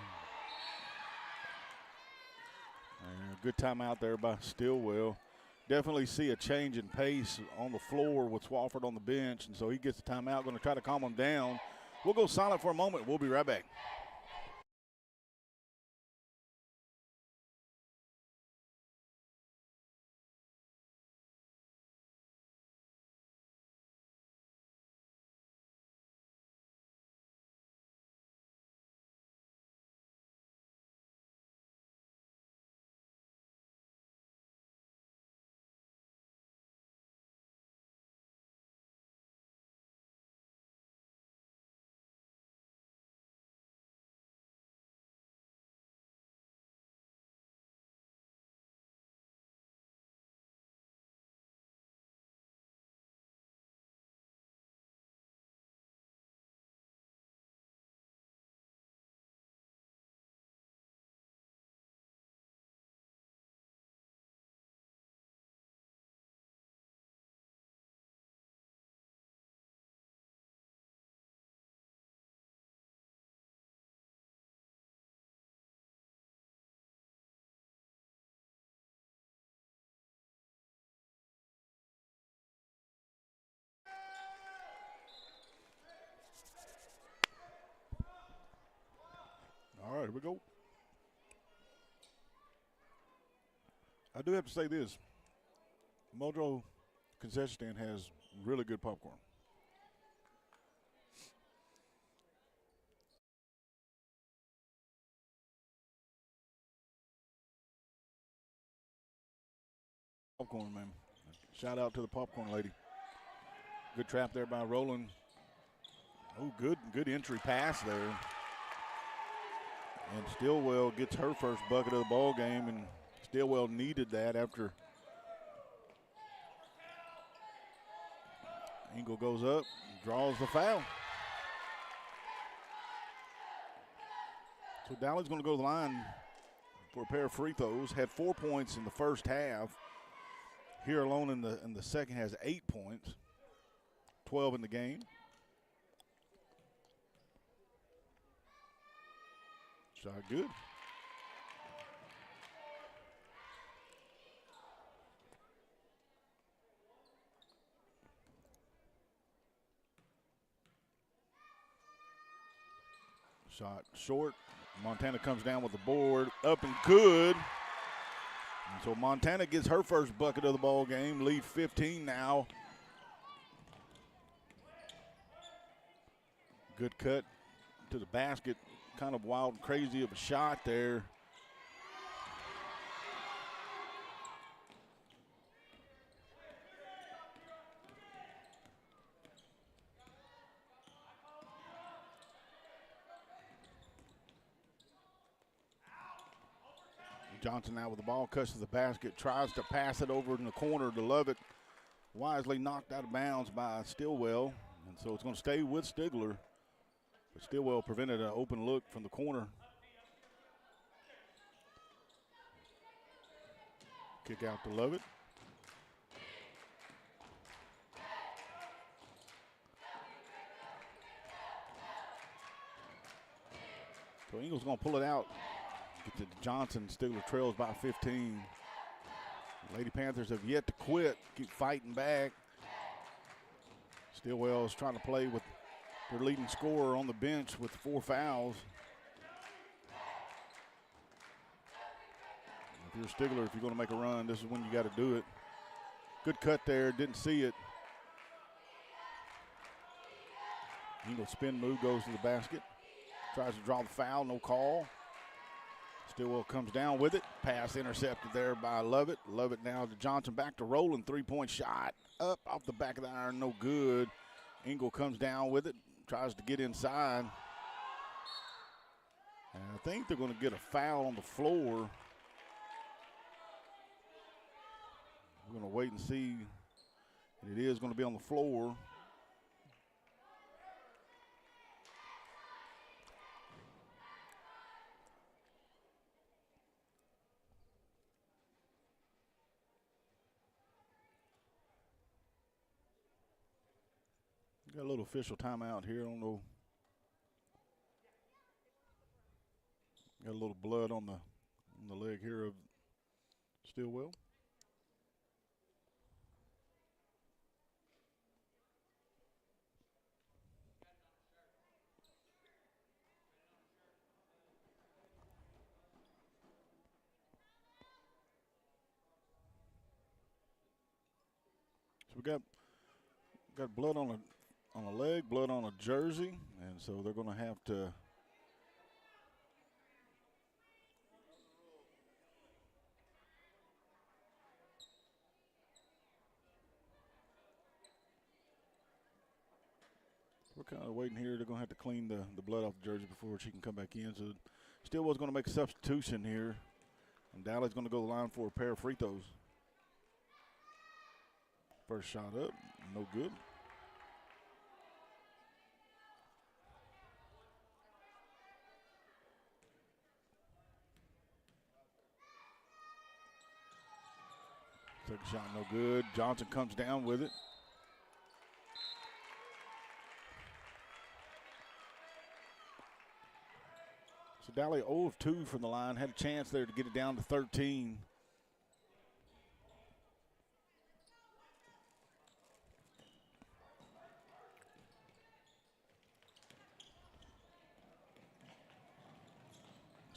Good timeout there by Stillwell. Definitely see a change in pace on the floor with Swafford on the bench, and so he gets the timeout, going to try to calm him down. We'll go silent for a moment. We'll be right back. All right, here we go. I do have to say this. Muldrow concession stand has really good popcorn. Popcorn, man. Shout out to the popcorn lady. Good trap there by Roland. Oh, good entry pass there. And Stillwell gets her first bucket of the ball game, and Stillwell needed that after Engel goes up, draws the foul. So Dowley's going to go to the line for a pair of free throws. Had 4 points in the first half. Here alone in the second has 8 points, 12 in the game. Shot good. Shot short. Montana comes down with the board. Up and good. And so Montana gets her first bucket of the ball game. Lead 15 now. Good cut to the basket. Kind of wild and crazy of a shot there. Johnson now with the ball, cuts to the basket, tries to pass it over in the corner to Lovett. Wisely knocked out of bounds by Stillwell, and so it's going to stay with Stigler. But Stillwell prevented an open look from the corner. Kick out to Lovett. So Engel's going to pull it out. Get to Johnson. Stigler trails by 15. Lady Panthers have yet to quit. Keep fighting back. Stillwell is trying to play with their leading scorer on the bench with 4 fouls. If you're Stigler, if you're going to make a run, this is when you got to do it. Good cut there. Didn't see it. Engel spin move, goes to the basket. Tries to draw the foul, no call. Stillwell comes down with it. Pass intercepted there by Lovett. Lovett now to Johnson. Back to Roland. 3-point shot. Up off the back of the iron. No good. Engel comes down with it. Tries to get inside. And I think they're going to get a foul on the floor. We're going to wait and see. It is going to be on the floor. Got a little official timeout here. I don't know. Got a little blood on the leg here of Stillwell. So we got blood on a leg, blood on a jersey, and so they're going to have to we're kind of waiting here. They're going to have to clean the blood off the jersey before she can come back in. So Stillwell's going to make a substitution here, and Dowley's going to go to the line for a pair of free throws. First shot up, no good. Second shot, no good. Johnson comes down with it. So Dowley 0 of 2 from the line. Had a chance there to get it down to 13.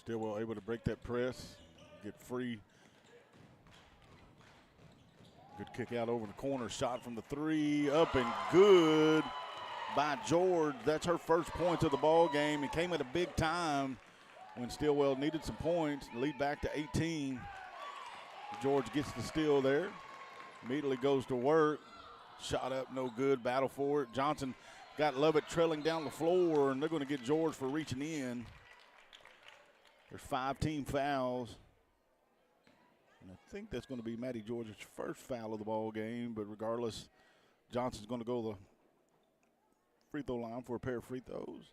Stillwell able to break that press, get free. Good kick out over the corner, shot from the three, up and good by George. That's her first points of the ball game. It came at a big time when Stillwell needed some points. Lead back to 18. George gets the steal there. Immediately goes to work. Shot up, no good. Battle for it. Johnson got Lovett trailing down the floor, and they're going to get George for reaching in. There's 5 team fouls. And I think that's going to be Maddie George's first foul of the ball game, but regardless, Johnson's going to go to the free throw line for a pair of free throws.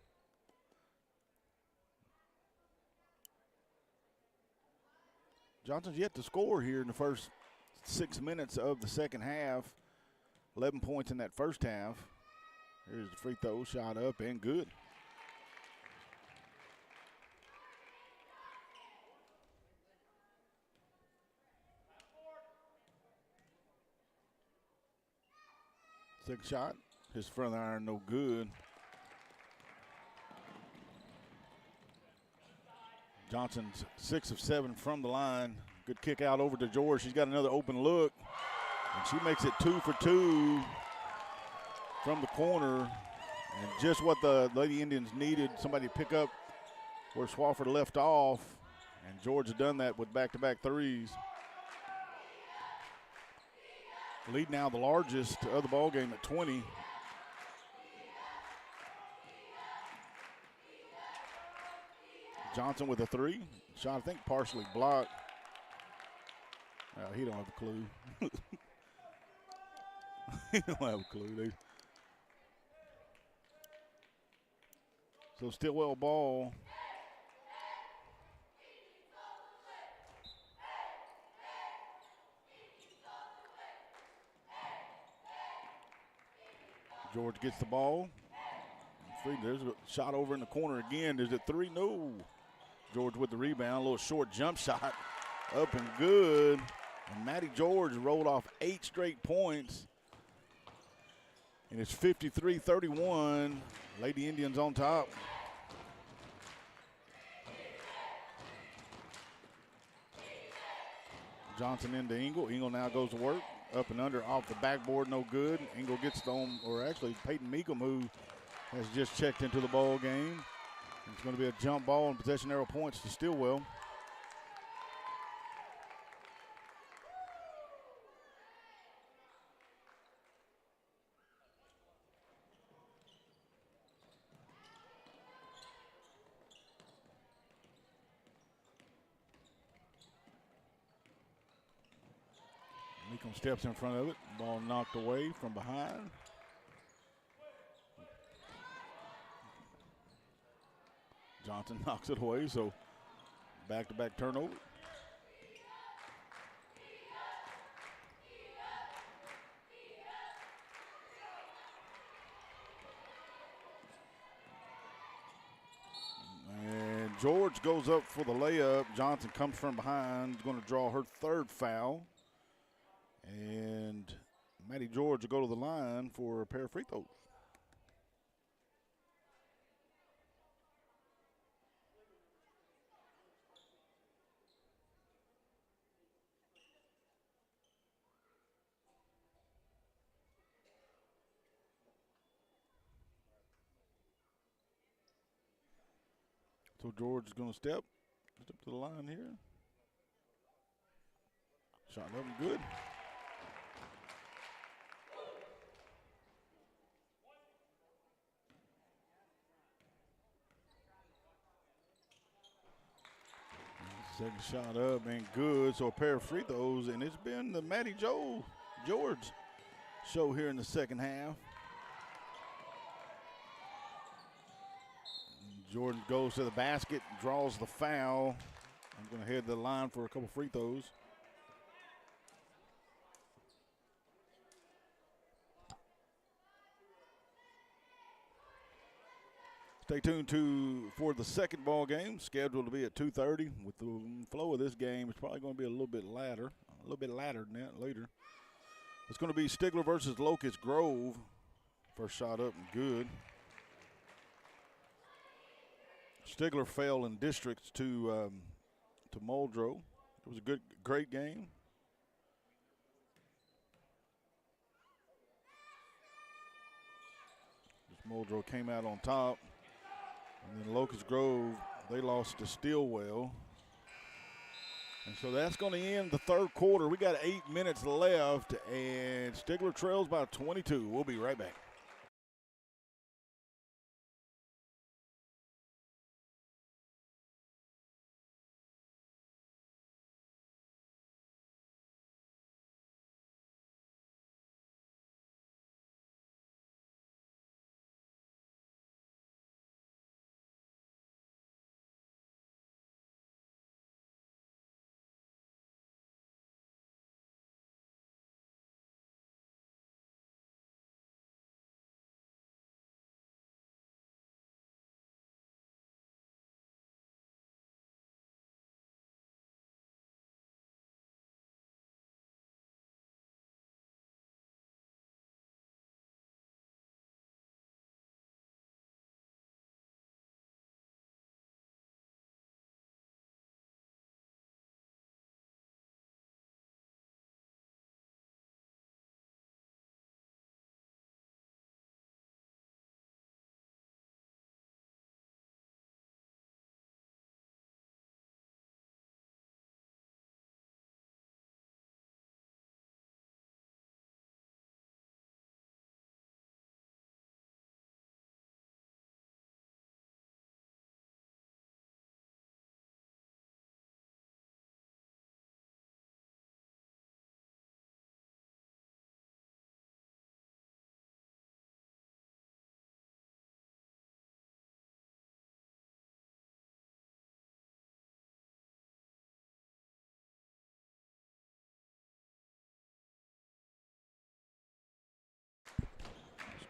Johnson's yet to score here in the first 6 minutes of the second half. 11 points in that first half. Here's the free throw, shot up and good. Second shot, his front iron no good. Johnson's 6 of 7 from the line. Good kick out over to George. She's got another open look, and she makes it 2 for 2 from the corner. And just what the Lady Indians needed, somebody to pick up where Swafford left off, and George has done that with back-to-back threes. Lead now the largest of the ball game at 20. Johnson with a three. Shot, I think, partially blocked. He don't have a clue. He don't have a clue. So Stillwell ball. George gets the ball. There's a shot over in the corner again. Is it 3? No. George with the rebound. A little short jump shot. Up and good. And Maddie George rolled off 8 straight points. And it's 53-31. Lady Indians on top. Johnson into Engel. Engel now goes to work. Up and under off the backboard, no good. Engel gets on, or actually Peyton Meekum, who has just checked into the ball game. It's going to be a jump ball and possession arrow points to Stillwell. Meekum steps in front of it. Ball knocked away from behind. Johnson knocks it away, so back-to-back turnover. And George goes up for the layup. Johnson comes from behind, going to draw her 3rd foul. And Maddie George will go to the line for a pair of free throws. So George is going to step to the line here. Shot up and good. Second shot up and good. So a pair of free throws, and it's been the Maddie George show here in the second half. Jordan goes to the basket, draws the foul. I'm going to head to the line for a couple free throws. Stay tuned for the second ball game, scheduled to be at 2:30. With the flow of this game, it's probably going to be a little bit later than that later. It's going to be Stigler versus Locust Grove. First shot up and good. Stigler fell in districts to Muldrow. It was a great game. Muldrow came out on top. And then Locust Grove, they lost to Stillwell. And so that's going to end the third quarter. We got 8 minutes left, and Stigler trails by 22. We'll be right back.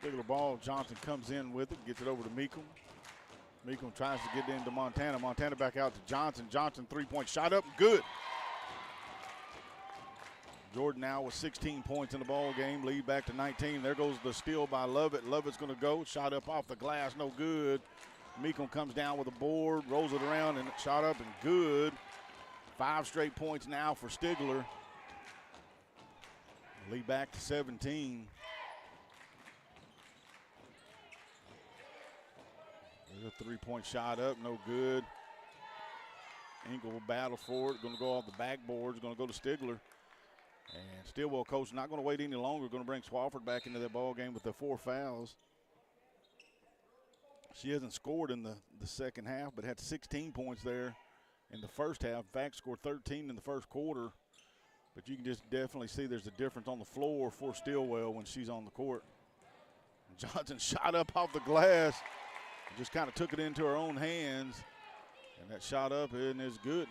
Stigler ball. Johnson comes in with it, gets it over to Meekum. Meekum tries to get into Montana. Montana back out to Johnson. Johnson three-point shot up, good. Jordan now with 16 points in the ball game, lead back to 19. There goes the steal by Lovett. Lovett's going to go. Shot up off the glass, no good. Meekum comes down with a board, rolls it around, and shot up and good. 5 straight points now for Stigler. Lead back to 17. There's a three-point shot up, no good. Engel will battle for it. Going to go off the backboard. It's going to go to Stigler. And Stillwell coach not going to wait any longer. Going to bring Swafford back into that ball game with the 4 fouls. She hasn't scored in the second half, but had 16 points there in the first half. In fact, scored 13 in the first quarter. But you can just definitely see there's a difference on the floor for Stillwell when she's on the court. Johnson shot up off the glass. Just kind of took it into her own hands. And that shot up and is good.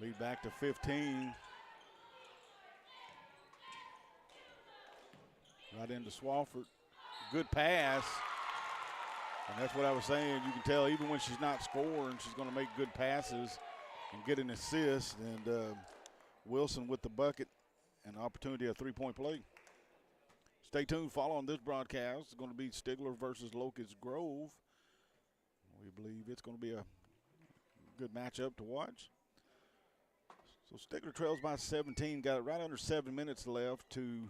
Lead back to 15. Right into Swafford. Good pass. And that's what I was saying. You can tell even when she's not scoring, she's going to make good passes and get an assist. And Wilson with the bucket and opportunity of three-point play. Stay tuned. Follow on this broadcast. It's going to be Stigler versus Locust Grove. We believe it's going to be a good matchup to watch. So Stigler trails by 17. Got it right under 7 minutes left to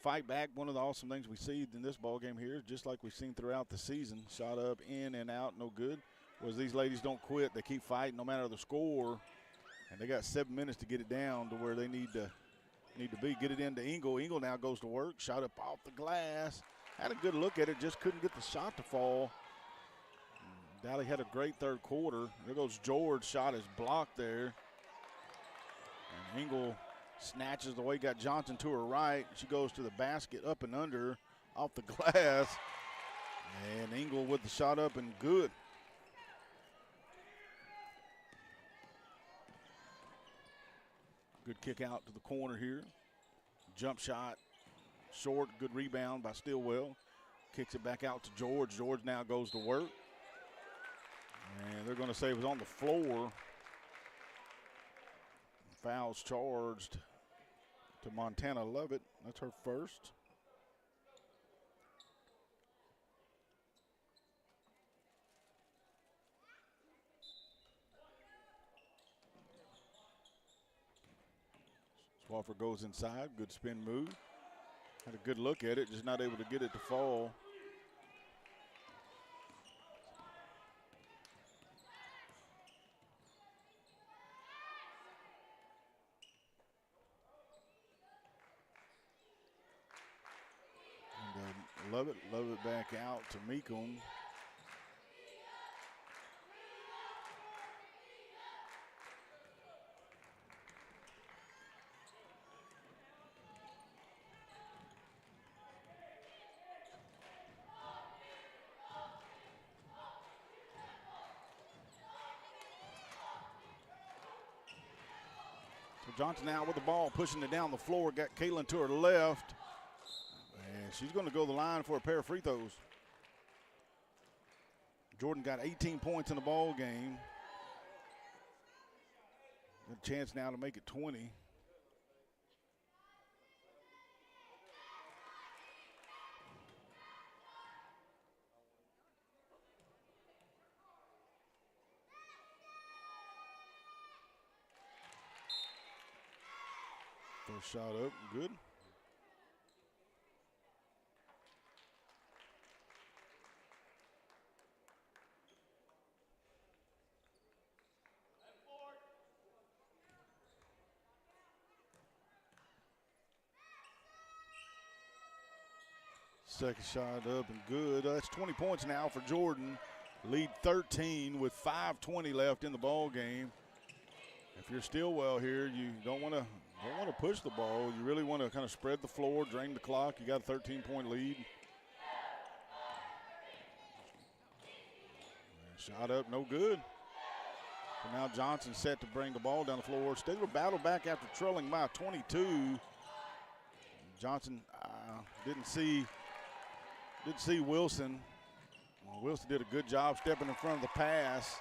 fight back. One of the awesome things we see in this ball game here, just like we've seen throughout the season, shot up, in and out, no good, was these ladies don't quit. They keep fighting no matter the score, and they got 7 minutes to get it down to where they need to be. Get it into Engel. Engel now goes to work. Shot up off the glass. Had a good look at it, just couldn't get the shot to fall. Dally had a great third quarter. There goes George. Shot is blocked there. And Engel snatches the way, got Johnson to her right. She goes to the basket, up and under, off the glass. And Engel with the shot up and good. Good kick out to the corner here. Jump shot, short, good rebound by Stillwell. Kicks it back out to George. George now goes to work. And they're going to say it was on the floor. Fouls charged to Montana Lovett. That's her first. Swafford goes inside, good spin move. Had a good look at it, just not able to get it to fall. And love it back out to Meekum. Johnson now with the ball, pushing it down the floor. Got Caitlin to her left. And she's going to go to the line for a pair of free throws. Jordan got 18 points in the ball game. Good chance now to make it 20. First shot up, good. Second shot up and good. That's 20 points now for Jordan. Lead 13 with 5:20 left in the ball game. If you're Stillwell here, you don't want to push the ball. You really want to kind of spread the floor, drain the clock. You got a 13-point lead. Shot up, no good. So now Johnson set to bring the ball down the floor. Stigler battled back after trailing by 22. Johnson didn't see Wilson. Well, Wilson did a good job stepping in front of the pass.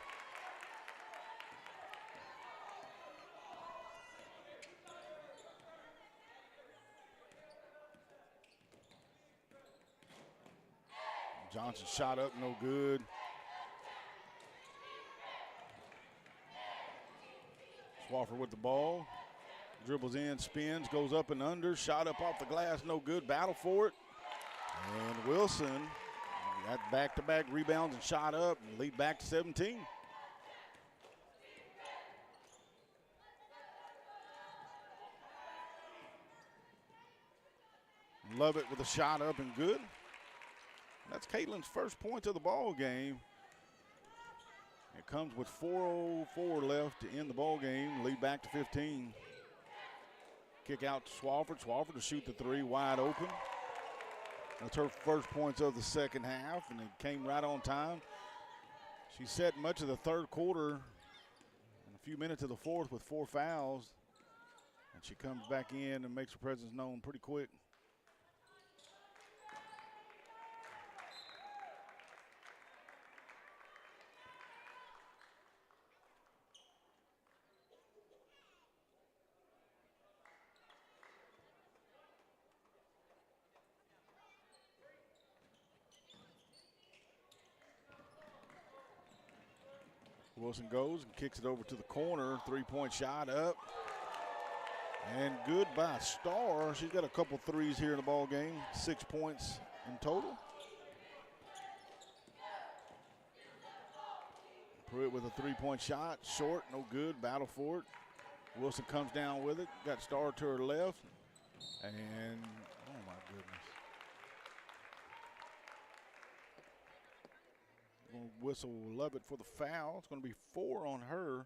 Johnson shot up, no good. Swafford with the ball. Dribbles in, spins, goes up and under. Shot up off the glass, no good. Battle for it. And Wilson got back-to-back rebounds and shot up and lead back to 17. Love it with a shot up and good. That's Caitlin's first point of the ball game. It comes with 4:04 left to end the ball game. Lead back to 15. Kick out to Swafford. Swafford to shoot the three, wide open. That's her first points of the second half, and it came right on time. She set much of the third quarter and a few minutes of the fourth with 4 fouls, and she comes back in and makes her presence known pretty quick. Wilson goes and kicks it over to the corner. 3-point shot up. And good by Starr. She's got a couple threes here in the ball game. 6 points in total. Pruitt with a 3-point shot. Short, no good. Battle for it. Wilson comes down with it. Got Starr to her left. And, oh my goodness. Whistle Love it for the foul. It's going to be 4 on her.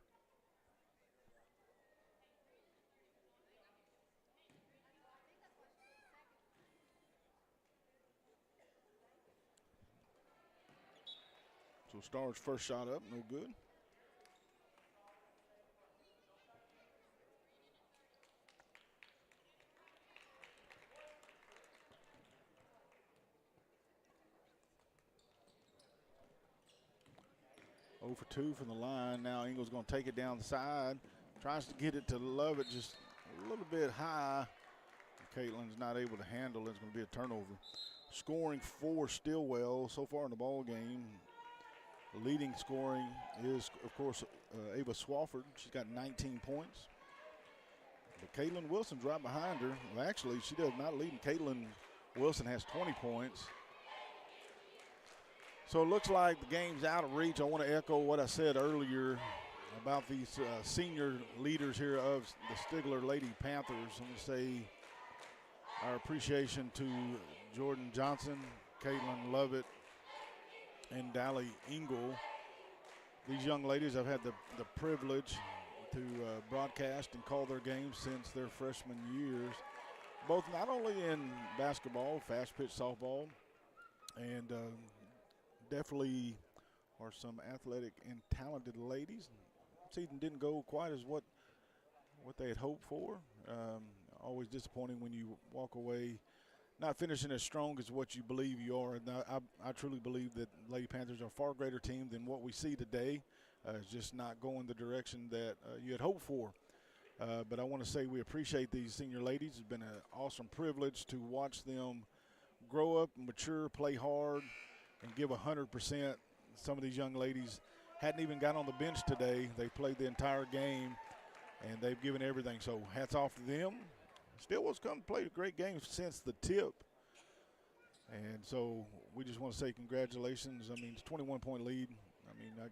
So Starr's first shot up, no good. For 2 from the line. Now Ingles going to take it down the side. Tries to get it to Lovett just a little bit high. Caitlin's not able to handle it. It's going to be a turnover. Scoring for Stillwell so far in the ball game. The leading scoring is, of course, Ava Swafford. She's got 19 points. But Caitlin Wilson's right behind her. Well, actually, she does not lead. Caitlin Wilson has 20 points. So it looks like the game's out of reach. I want to echo what I said earlier about these senior leaders here of the Stigler Lady Panthers. I'm going to say our appreciation to Jordan Johnson, Caitlin Lovett, and Dally Engel. These young ladies have had the privilege to broadcast and call their games since their freshman years, both not only in basketball, fast pitch softball, and definitely are some athletic and talented ladies. Season didn't go quite as what they had hoped for. Always disappointing when you walk away not finishing as strong as what you believe you are. And I truly believe that Lady Panthers are a far greater team than what we see today. It's just not going the direction that you had hoped for. But I want to say we appreciate these senior ladies. It's been an awesome privilege to watch them grow up, mature, play hard, and give 100%. Some of these young ladies hadn't even got on the bench today. They played the entire game, and they've given everything. So hats off to them. Stillwell's come to play a great game since the tip. And so we just want to say congratulations. I mean, it's a 21-point lead. I mean,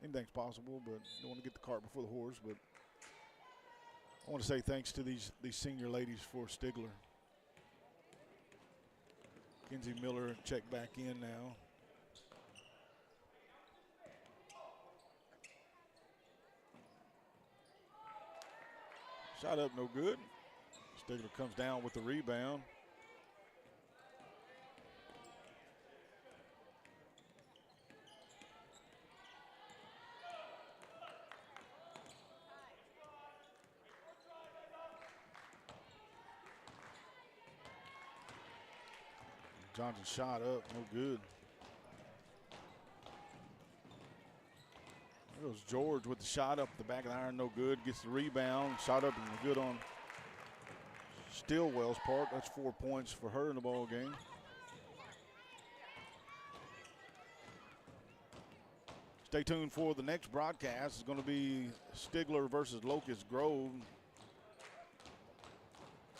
anything's possible, but don't want to get the cart before the horse. But I want to say thanks to these senior ladies for Stigler. Kenzie Miller check back in now. Shot up, no good. Stigler comes down with the rebound. Johnson shot up, no good. There goes George with the shot up the back of the iron, no good. Gets the rebound, shot up and good on Stillwell's part. That's 4 points for her in the ball game. Stay tuned for the next broadcast. It's going to be Stigler versus Locust Grove.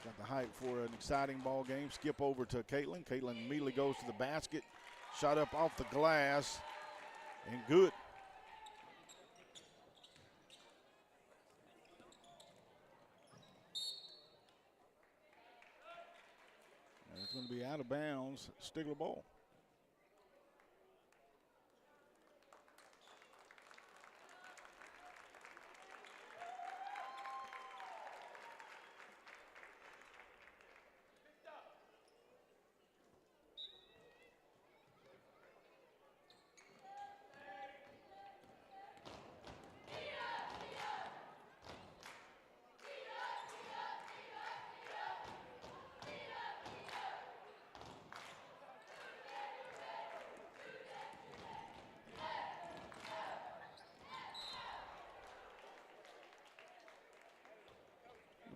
Got the hype for an exciting ball game. Skip over to Caitlin. Caitlin immediately goes to the basket. Shot up off the glass and good. And it's going to be out of bounds. Stigler ball.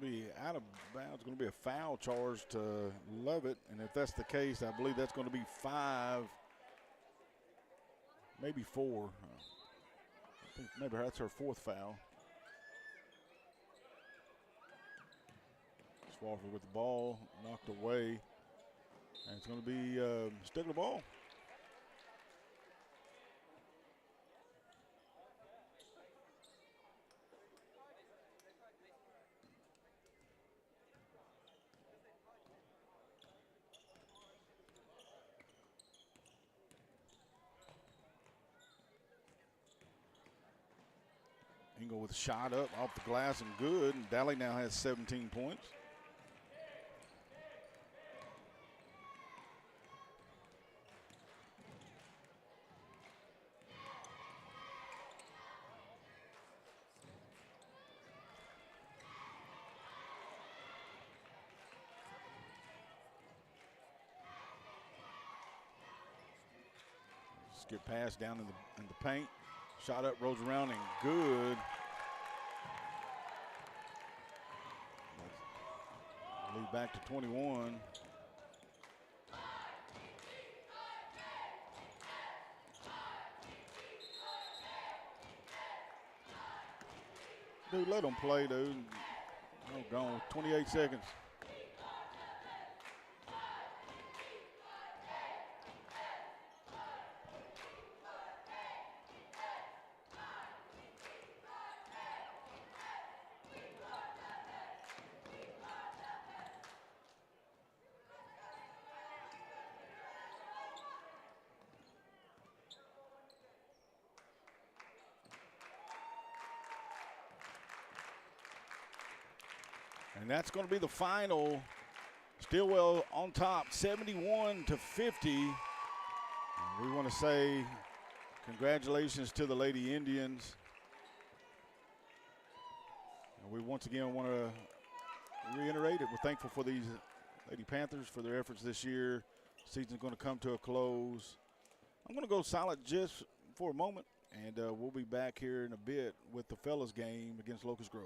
Be out of bounds. Going to be a foul charge to Lovett, and if that's the case, I believe that's going to be 5, maybe 4. I think maybe that's her 4th foul. Swafford with the ball, knocked away, and it's going to be Stigler ball. Engel with a shot up off the glass and good. And Daly now has 17 points. Skip pass down in the paint. Shot up, rolls around, and good. Lead back to 21. Dude, let them play, dude. Oh, gone. 28 seconds. And that's going to be the final. Stillwell on top, 71-50. And we want to say congratulations to the Lady Indians. And we once again want to reiterate it. We're thankful for these Lady Panthers for their efforts this year. Season's going to come to a close. I'm going to go silent just for a moment, and we'll be back here in a bit with the fellas game against Locust Grove.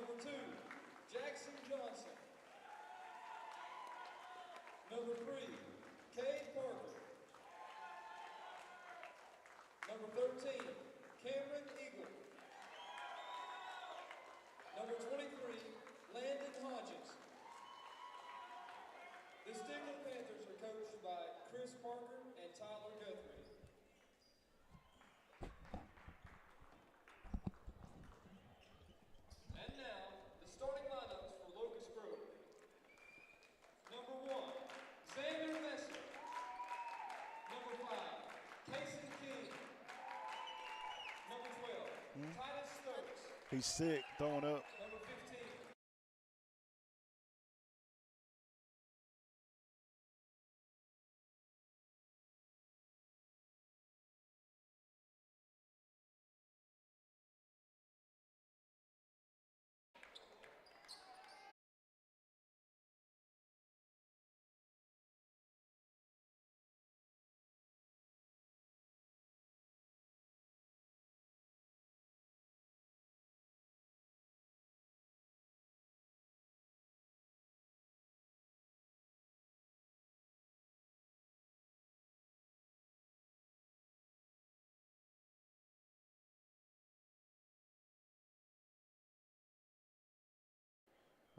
Number 2, Jackson Johnson. Number 3, Cade Parker. Number 13, Cameron Eagle. Number 23, Landon Hodges. The Stigler Panthers are coached by Chris Parker and Tyler Guthrie. And now, the starting lineups for Locust Grove. Number 1, Xander Messer. Number 5, Casey King. Number 12, Titus Stokes. He's sick, throwing up. Number 15,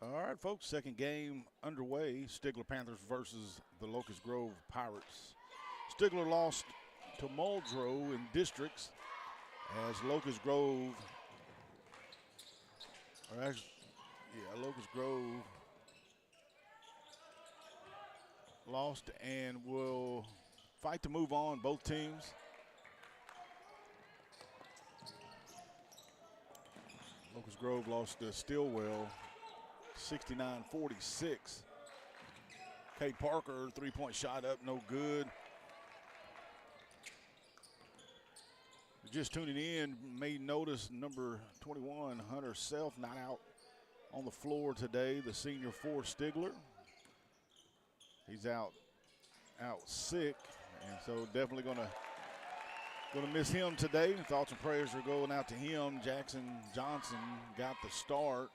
All right, folks, second game underway. Stigler Panthers versus the Locust Grove Pirates. Stigler lost to Muldrow in districts as Locust Grove, Locust Grove lost and will fight to move on, both teams. Locust Grove lost to Stillwell 69-46. Cade Parker, three-point shot up, no good. Just tuning in, may notice number 21, Hunter Self, not out on the floor today, the senior for Stigler. He's out sick, and so definitely gonna miss him today. Thoughts and prayers are going out to him. Jackson Johnson got the start.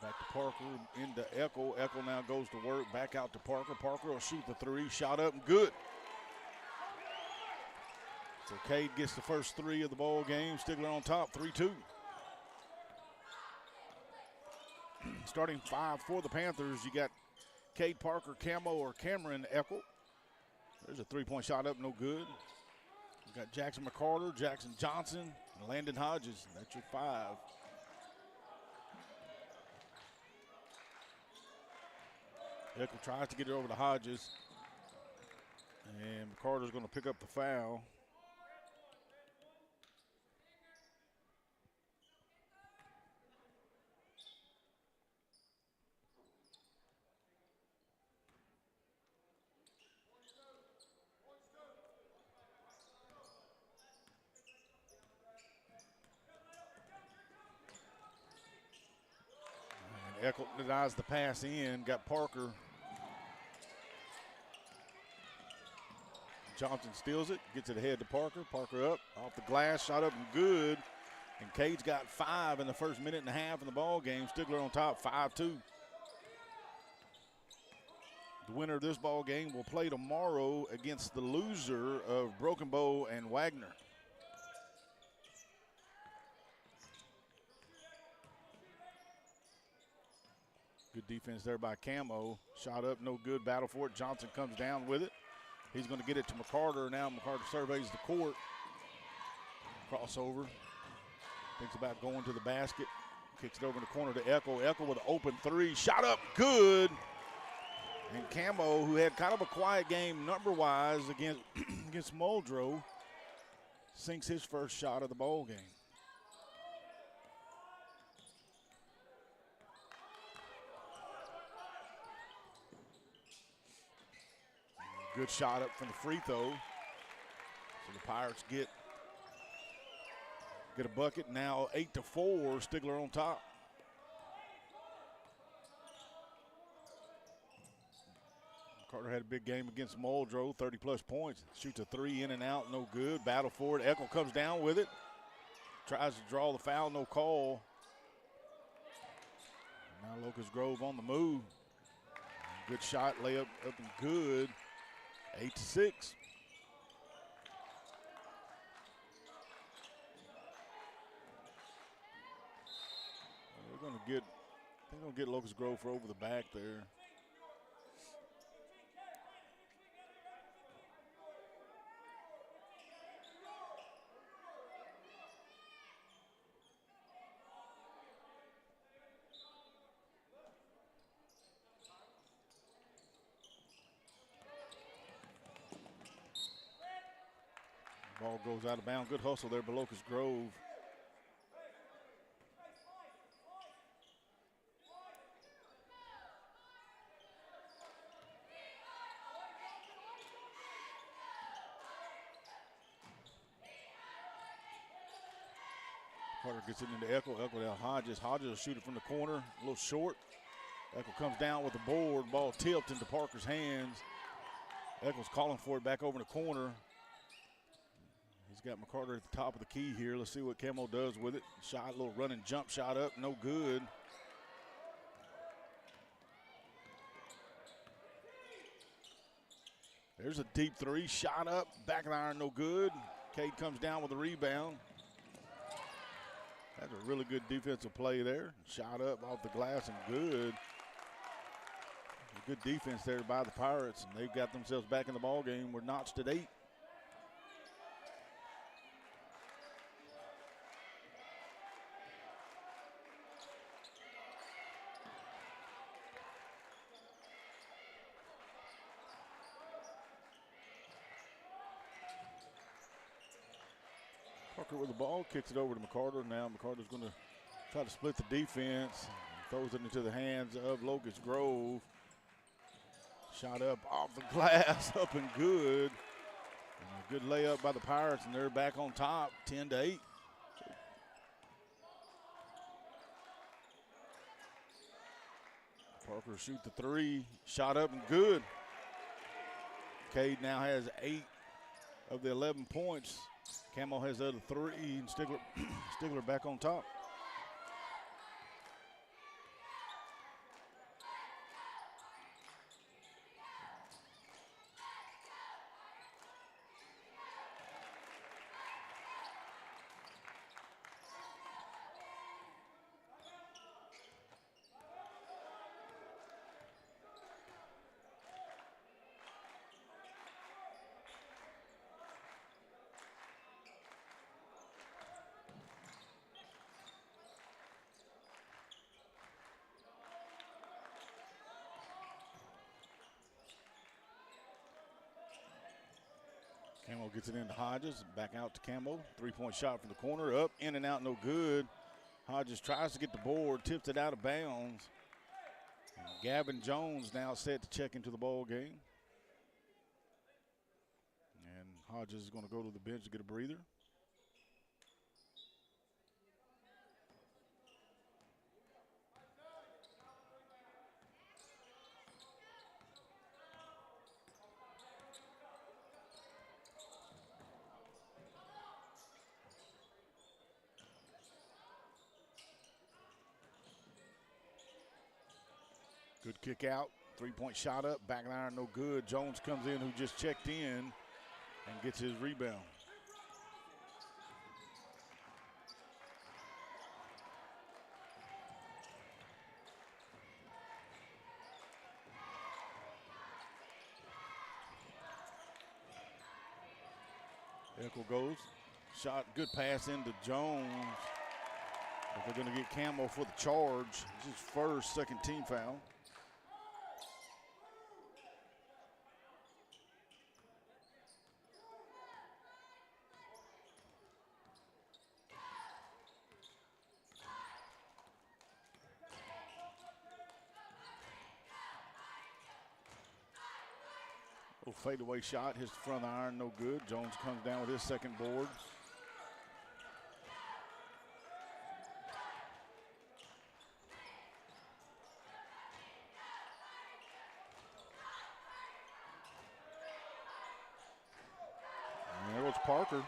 Back to Parker, into Eckel. Eckel now goes to work, back out to Parker. Parker will shoot the three, shot up and good. So Cade gets the first three of the ball game. Stigler on top, 3-2. Starting five for the Panthers, you got Cade Parker, Camo, or Cameron Eckel. There's a three-point shot up, no good. You got Jackson McCarter, Jackson Johnson, and Landon Hodges. That's your five. Eckel tries to get it over to Hodges, and McCarter's going to pick up the foul. And Eckel denies the pass in, got Parker. Johnson steals it, gets it ahead to Parker. Parker up, off the glass, shot up and good. And Cade's got 5 in the first minute and a half in the ball game. Stigler on top, 5-2. The winner of this ball game will play tomorrow against the loser of Broken Bow and Wagner. Good defense there by Camo. Shot up, no good, battle for it. Johnson comes down with it. He's going to get it to McCarter. Now McCarter surveys the court. Crossover. Thinks about going to the basket. Kicks it over in the corner to Eckel. Eckel with an open three. Shot up, good. And Camo, who had kind of a quiet game number-wise against Muldrow, sinks his first shot of the ball game. Good shot up from the free throw. So the Pirates get a bucket. Now 8-4, Stigler on top. Carter had a big game against Muldrow, 30-plus points. Shoots a three in and out, no good. Battle for it. Eckel comes down with it. tries to draw the foul, no call. Now Locust Grove on the move. Good shot, layup up and good. 8-6. They're gonna get Locust Grove for over the back there. Ball goes out of bounds. Good hustle there by Locust Grove. Carter gets it into Eckel. Eckel to Hodges. Hodges will shoot it from the corner. A little short. Eckel comes down with the board. Ball tipped into Parker's hands. Eckel's calling for it back over in the corner. He's got McCarter at the top of the key here. Let's see what Camo does with it. Shot, a little running jump shot up. No good. There's a deep three. Shot up. Back of the iron, no good. Cade comes down with the rebound. That's a really good defensive play there. Shot up off the glass and good. Good defense there by the Pirates, and they've got themselves back in the ball game. We're notched at 8. Parker with the ball, kicks it over to McCarter. Now McCarter's going to try to split the defense. Throws it into the hands of Locust Grove. Shot up off the glass, up and good. And a good layup by the Pirates, and they're back on top, 10-8. Parker shoot the three. Shot up and good. Cade now has 8 of the 11 points. Camo has the other 3, and Stigler back on top. Camo gets it into Hodges, back out to Camo. 3-point shot from the corner, up, in and out, no good. Hodges tries to get the board, tips it out of bounds. And Gavin Jones now set to check into the ball game. And Hodges is going to go to the bench to get a breather. Good kick out, 3-point shot up, back of the iron, no good. Jones comes in, who just checked in, and gets his rebound. Eckel goes, shot, good pass into Jones. But they're going to get Camo for the charge. This is his first second team foul. Little fadeaway shot, hits the front of the iron, no good. Jones comes down with his second board. And there goes Parker.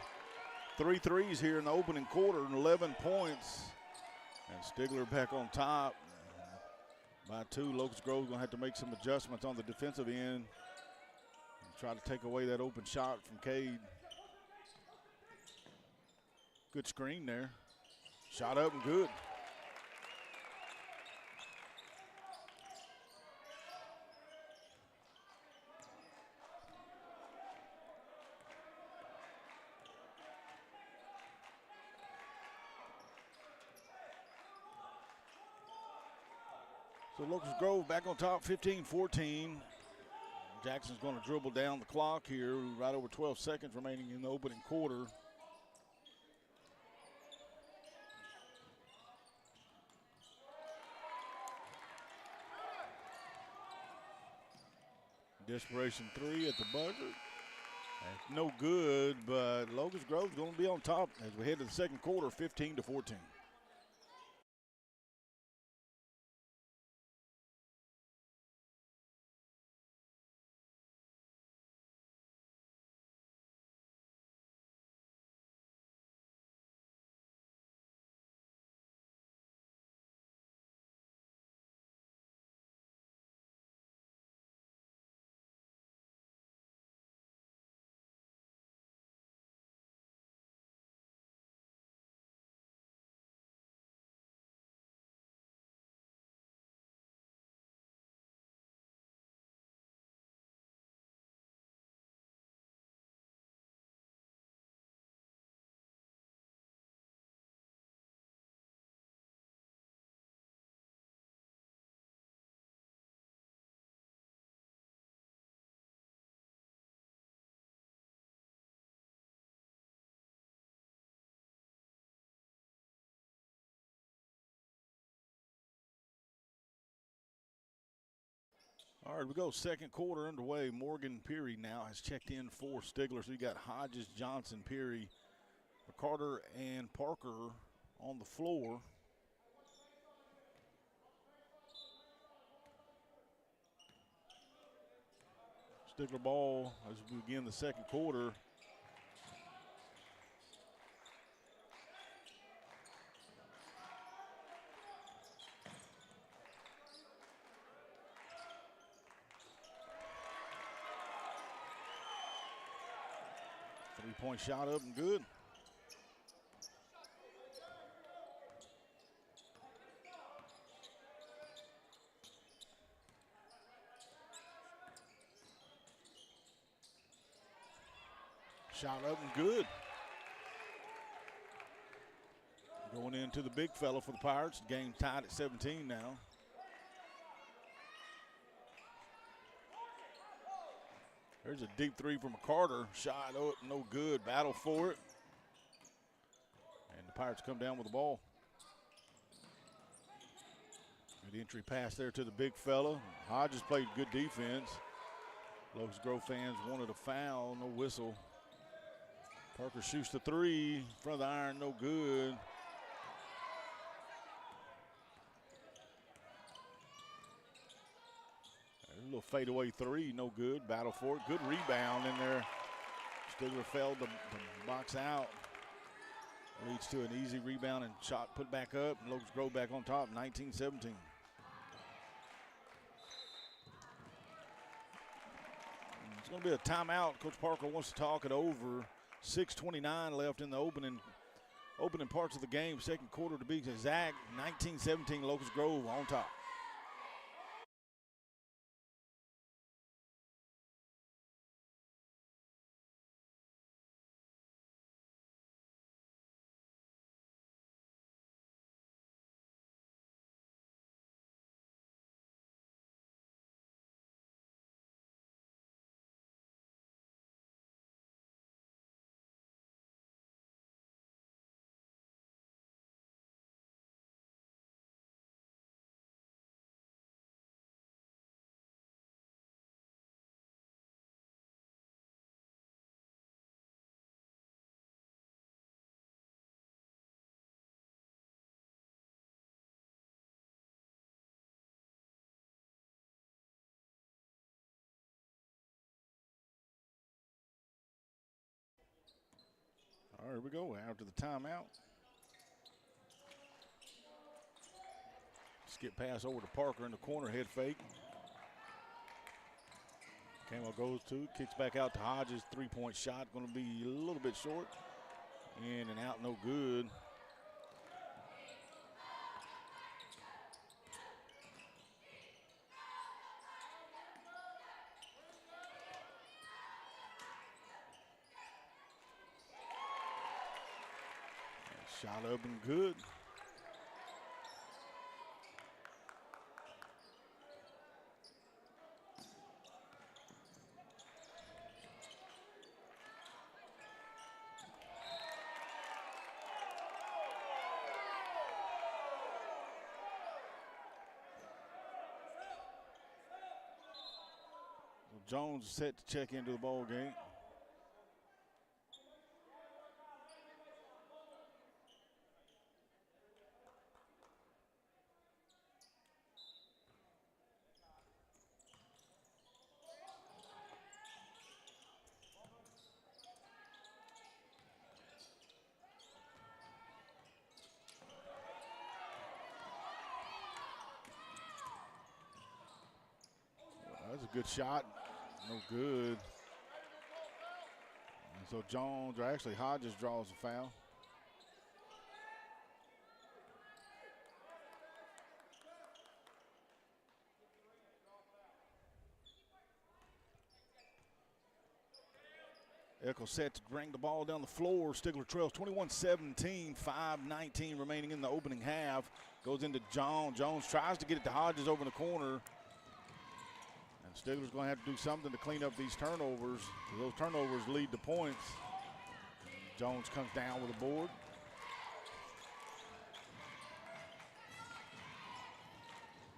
3 threes here in the opening quarter, 11 points. And Stigler back on top by 2. Locust Grove going to have to make some adjustments on the defensive end and try to take away that open shot from Cade. Good screen there. Shot up and good. So Locust Grove back on top, 15-14. Jackson's going to dribble down the clock here, right over 12 seconds remaining in the opening quarter. Desperation 3 at the buzzer. That's no good, but Locust Grove's going to be on top as we head to the second quarter, 15-14. All right, we go. Second quarter underway. Morgan Peary now has checked in for Stigler. So you got Hodges, Johnson, Peary, Carter, and Parker on the floor. Stigler ball as we begin the second quarter. Three-point shot up and good. Shot up and good. Going into the big fella for the Pirates. Game tied at 17 now. There's a deep three from Carter. Shot up, no good. Battle for it. And the Pirates come down with the ball. Good entry pass there to the big fella. Hodges played good defense. Locust Grove fans wanted a foul, no whistle. Parker shoots the three. In front of the iron, no good. A little fadeaway three, no good. Battle for it. Good rebound in there. Stigler failed to box out. Leads to an easy rebound and shot put back up. Locust Grove back on top, 19-17. It's going to be a timeout. Coach Parker wants to talk it over. 6:29 left in the opening parts of the game. Second quarter to be exact. 19-17, Locust Grove on top. All right, here we go. After the timeout. Skip pass over to Parker in the corner, head fake. Camo goes to, kicks back out to Hodges. Three-point shot going to be a little bit short. In and out, no good. Shot up and good. Jones is set to check into the ball game. That's a good shot. No good. And so Jones, or actually Hodges, draws a foul. Echo set to bring the ball down the floor. Stigler trails 21-17, 5:19 remaining in the opening half. Goes into Jones. Jones tries to get it to Hodges over in the corner. And Stigler's going to have to do something to clean up these turnovers. Those turnovers lead to points. Jones comes down with a board.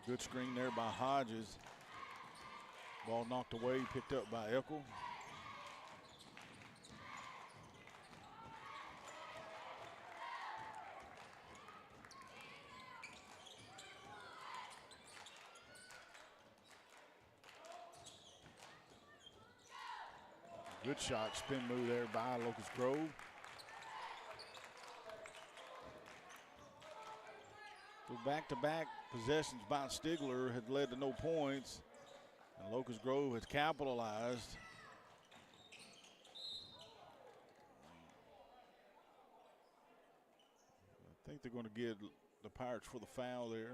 Good screen there by Hodges. Ball knocked away, picked up by Eckel. Good shot, spin move there by Locust Grove. So back-to-back possessions by Stigler had led to no points, and Locust Grove has capitalized. I think they're going to give the Pirates for the foul there.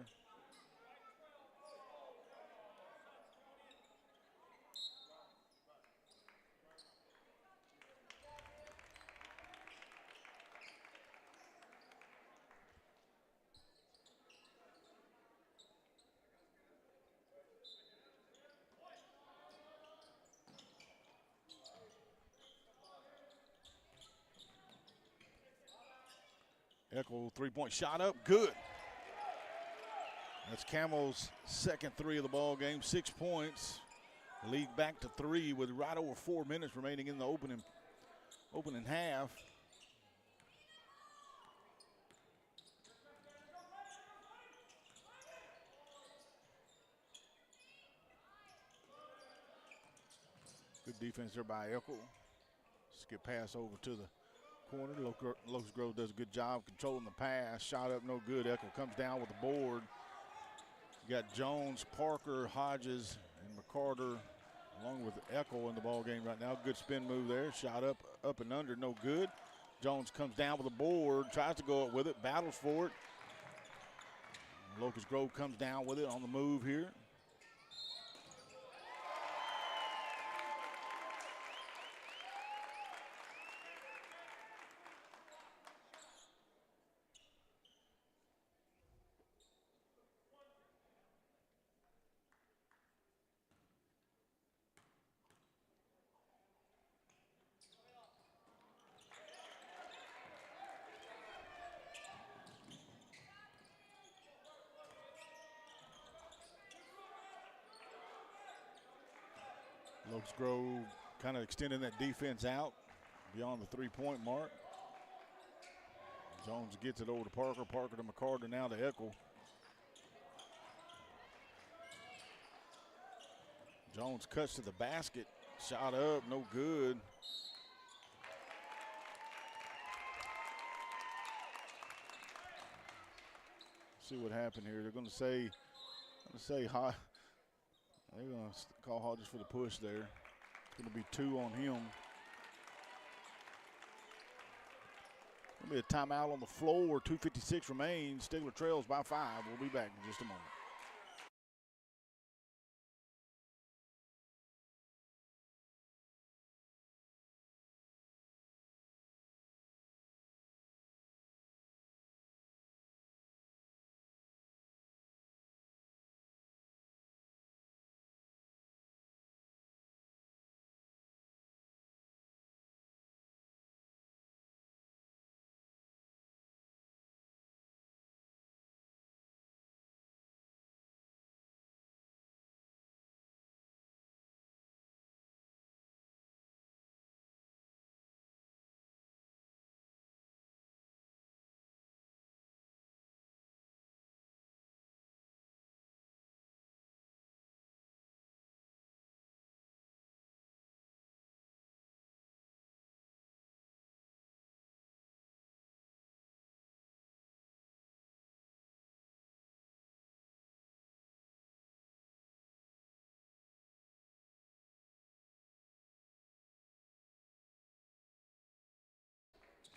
Eckel three-point shot up, good. That's Camo's second three of the ball game, 6 points. Lead back to 3 with right over 4 minutes remaining in the opening half. Good defense there by Eckel. Skip pass over to the corner. Locust Grove does a good job controlling the pass. Shot up, no good. Eckel comes down with the board. You got Jones, Parker, Hodges, and McCarter, along with Eckel in the ball game right now. Good spin move there. Shot up and under, no good. Jones comes down with the board, tries to go up with it, battles for it. Locust Grove comes down with it on the move here. Locust Grove kind of extending that defense out beyond the three-point mark. Jones gets it over to Parker. Parker to McCarter, now to Eckel. Jones cuts to the basket. Shot up, no good. see what happened here. They're going to say hot. They're going to call Hodges for the push there. It's going to be 2 on him. Going to be a timeout on the floor. 2:56 remains. Stigler trails by 5. We'll be back in just a moment.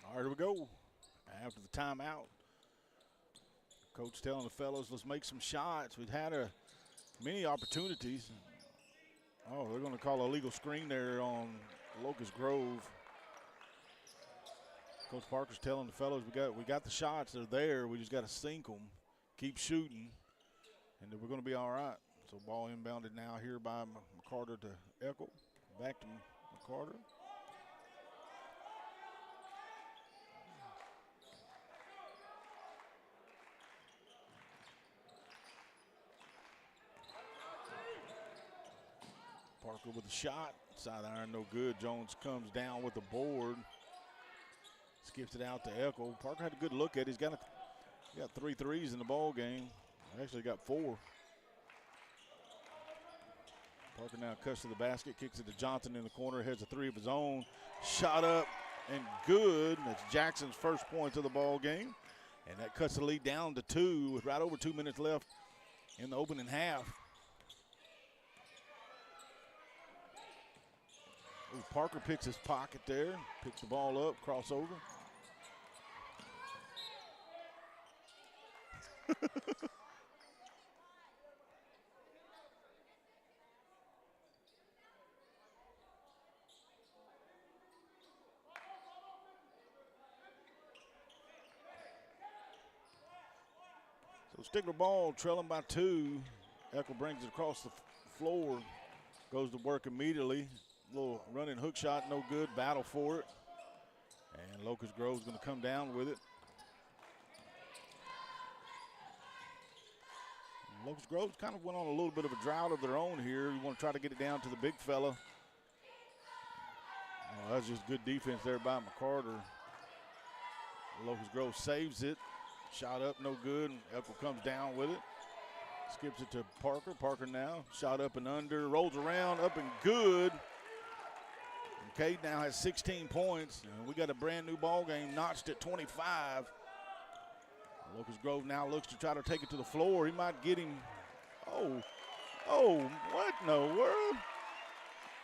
All right, here we go. After the timeout, coach telling the fellows, let's make some shots. We've had many opportunities. Oh, they're going to call a legal screen there on Locust Grove. Coach Parker's telling the fellows, we got the shots. They're there. We just got to sink them, keep shooting, and then we're going to be all right. So ball inbounded now here by McCarter to Eckel. Back to McCarter. Parker with a shot. Side iron, no good. Jones comes down with the board. Skips it out to Eckel. Parker had a good look at it. He's got 3 threes in the ball game. Actually got 4. Parker now cuts to the basket, kicks it to Johnson in the corner, has a 3 of his own. Shot up and good. That's Jackson's first point of the ball game. And that cuts the lead down to 2 with right over 2 minutes left in the opening half. Ooh, Parker picks his pocket there, picks the ball up, crossover. So Stigler ball trailing by 2. Eckel brings it across the floor, goes to work immediately. Little running hook shot, no good. Battle for it. And Locust Grove's going to come down with it. And Locust Grove kind of went on a little bit of a drought of their own here. You want to try to get it down to the big fella. Oh, that's just good defense there by McCarter. Locust Grove saves it. Shot up, no good. Eckel comes down with it. Skips it to Parker. Parker now, shot up and under. Rolls around, up and good. Cade now has 16 points. We got a brand new ball game notched at 25. Locust Grove now looks to try to take it to the floor. He might get him. Oh, what in the world?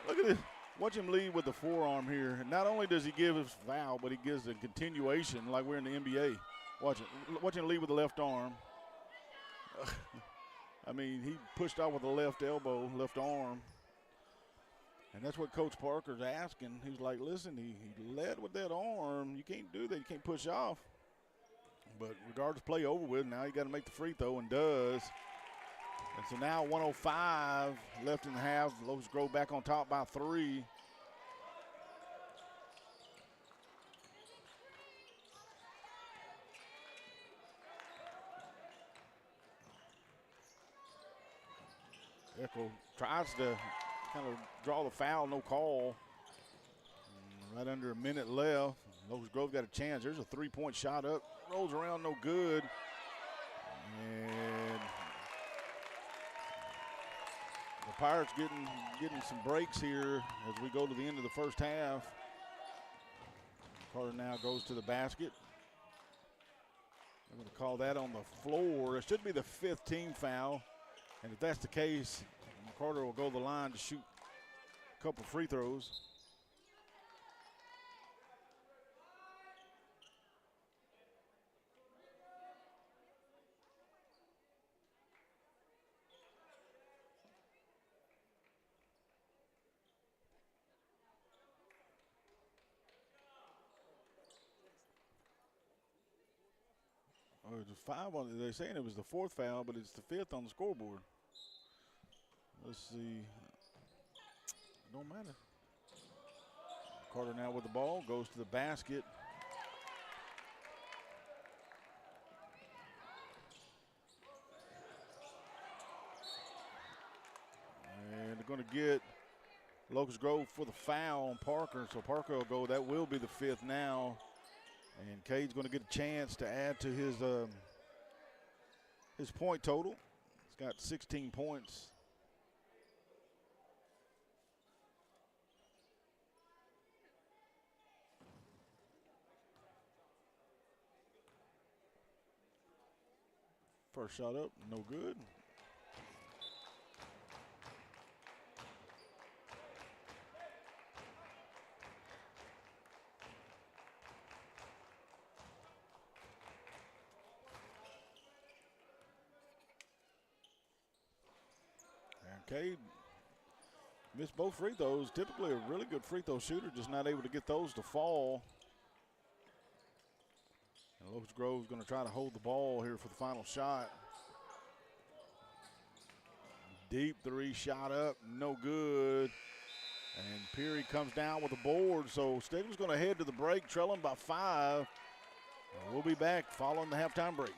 Look at this. Watch him lead with the forearm here. Not only does he give his foul, but he gives a continuation like we're in the NBA. Watch it. Watch him lead with the left arm. I mean, he pushed off with the left elbow, left arm. And that's what Coach Parker's asking. He's like, listen, he led with that arm. You can't do that. You can't push off. But regardless, play over with. Now you got to make the free throw, and does. And so now 105 left in the half. Locust Grove back on top by 3. Eckel tries to kind of draw the foul, no call. Right under a minute left. Locust Grove got a chance. There's a 3-point shot up. Rolls around, no good. And the Pirates getting some breaks here as we go to the end of the first half. Carter now goes to the basket. I'm going to call that on the floor. It should be the 5th team foul. And if that's the case, McCarter will go to the line to shoot a couple free throws. Oh, it's a 5 on. They're saying it was the 4th foul, but it's the 5th on the scoreboard. Let's see. Don't matter. Carter now with the ball, goes to the basket. And they're going to get Locust Grove for the foul on Parker. So Parker will go. That will be the 5th now. And Cade's going to get a chance to add to his point total. He's got 16 points. First shot up, no good. And Cade missed both free throws. Typically a really good free throw shooter, just not able to get those to fall. And Locust Grove's going to try to hold the ball here for the final shot. Deep 3 shot up, no good. And Peary comes down with the board. So Stigler's going to head to the break, trailing by 5. And we'll be back following the halftime break.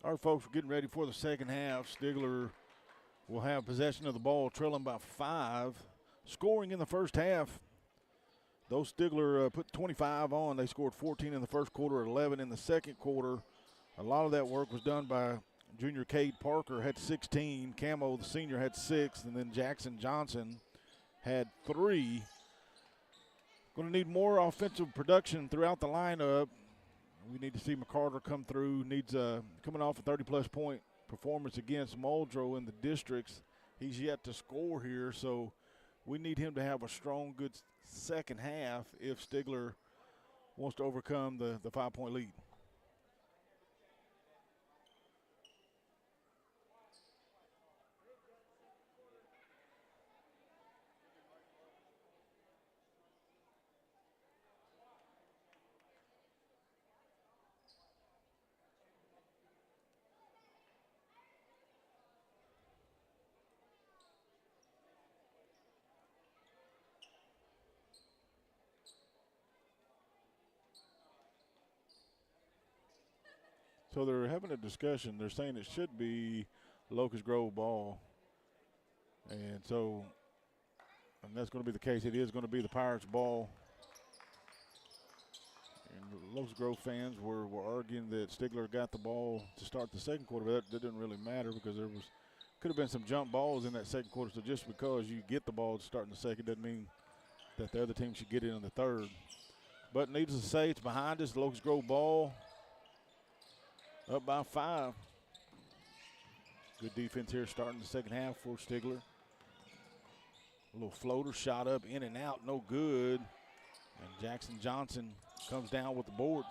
All right, folks, we're getting ready for the second half. Stigler will have possession of the ball, trailing by 5. Scoring in the first half, though Stigler put 25 on, they scored 14 in the first quarter, 11 in the second quarter. A lot of that work was done by junior Cade Parker, had 16. Camo, the senior, had 6. And then Jackson Johnson had 3. Going to need more offensive production throughout the lineup. We need to see McCarter come through. Needs coming off a 30-plus point performance against Muldrow in the districts. He's yet to score here, so we need him to have a strong, good second half if Stigler wants to overcome the 5-point lead. So they're having a discussion. They're saying it should be Locust Grove ball. And so, and that's going to be the case. It is going to be the Pirates ball. And the Locust Grove fans were arguing that Stigler got the ball to start the second quarter, but that didn't really matter because could have been some jump balls in that second quarter. So just because you get the ball to start in the second doesn't mean that the other team should get it in the third. But needless to say, it's behind us, the Locust Grove ball. Up by 5. Good defense here starting the second half for Stigler. A little floater shot up, in and out, no good. And Jackson Johnson comes down with the board.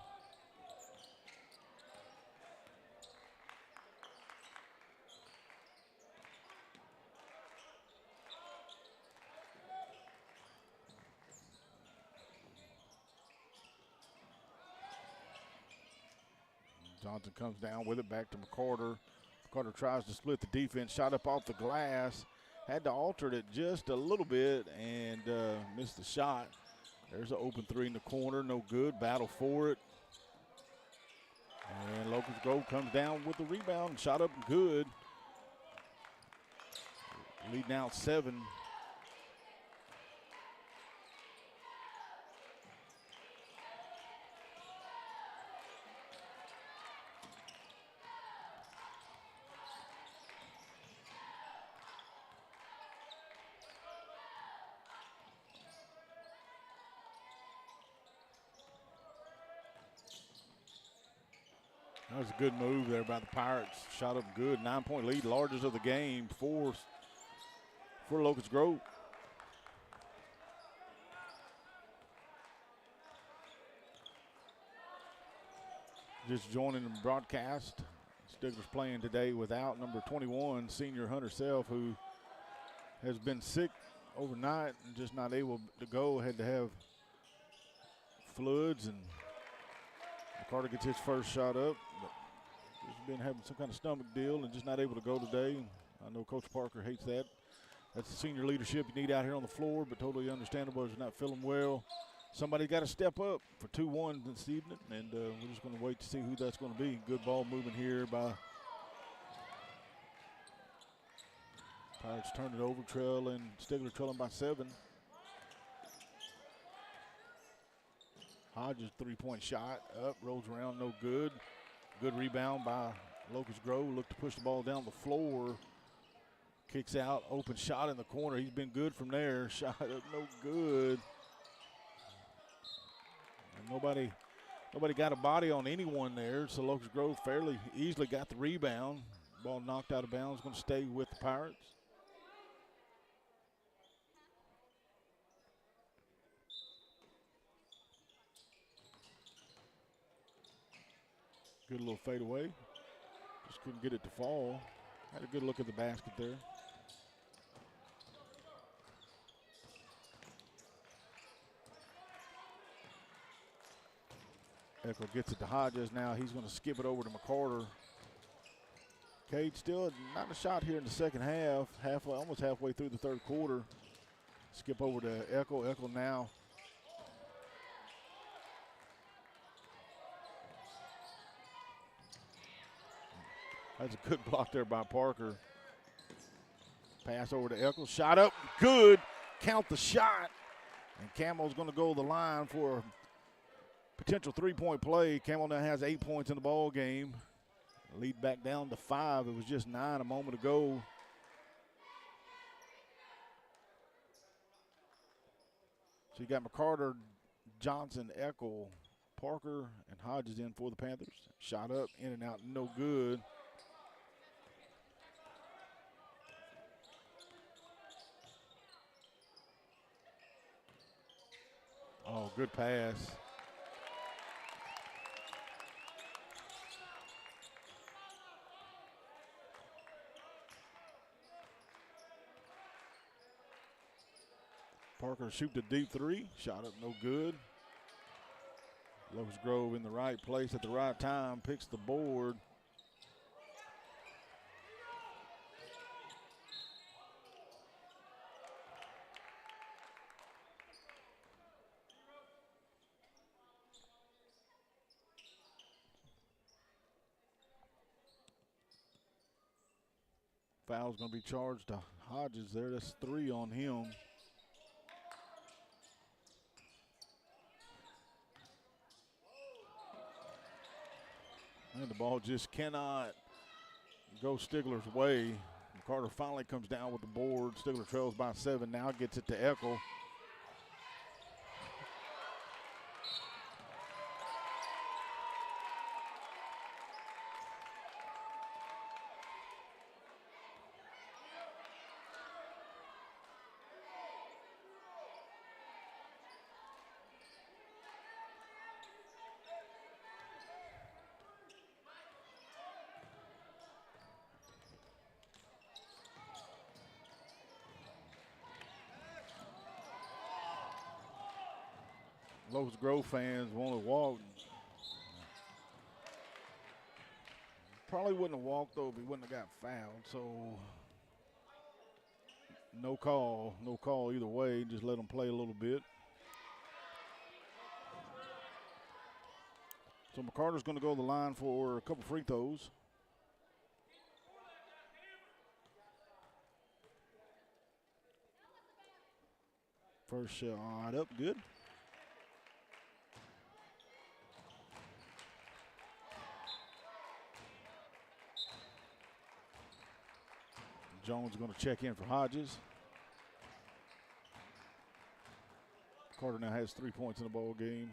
Johnson comes down with it, back to McCarter. McCarter tries to split the defense, shot up off the glass. Had to alter it just a little bit and missed the shot. There's an open 3 in the corner, no good, battle for it. And Locust Grove comes down with the rebound, shot up good. Leading out 7. That was a good move there by the Pirates. Shot up good. 9-point lead, largest of the game for Locust Grove. Just joining the broadcast, Stigler's playing today without number 21, senior Hunter Self, who has been sick overnight and just not able to go. Had to have fluids, and Carter gets his first shot up, but he's been having some kind of stomach deal and just not able to go today. I know Coach Parker hates that. That's the senior leadership you need out here on the floor, but totally understandable if he's not feeling well. Somebody got to step up for 2-1 this evening, and we're just going to wait to see who that's going to be. Good ball moving here by Pirates. Turn it over, Stigler trailing by 7. Hodges' 3-point shot up, rolls around, no good. Good rebound by Locust Grove. Look to push the ball down the floor. Kicks out, open shot in the corner. He's been good from there. Shot up, no good. And nobody got a body on anyone there, so Locust Grove fairly easily got the rebound. Ball knocked out of bounds, going to stay with the Pirates. Good little fadeaway. Just couldn't get it to fall. Had a good look at the basket there. Echo gets it to Hodges now. He's going to skip it over to McCarter. Cade still not a shot here in the second half. Almost halfway through the third quarter. Skip over to Echo. Echo now. That's a good block there by Parker. Pass over to Eccles. Shot up. Good. Count the shot. And Camel's going to go to the line for a potential three-point play. Camel now has 8 points in the ball game. Lead back down to 5. It was just 9 a moment ago. So you got McCarter, Johnson, Eckel, Parker, and Hodges in for the Panthers. Shot up, in and out, no good. Oh, good pass. Parker shoot the deep three. Shot up, no good. Locust Grove in the right place at the right time. Picks the board. Foul's going to be charged to Hodges there. That's 3 on him. And the ball just cannot go Stigler's way. Carter finally comes down with the board. Stigler trails by 7. Now gets it to Eckel. Locust Grove fans want to walk. Probably wouldn't have walked though if he wouldn't have got fouled. So no call either way. Just let them play a little bit. So McCarter's going to go to the line for a couple free throws. First shot up, good. Jones is going to check in for Hodges. Carter now has 3 points in the ball game.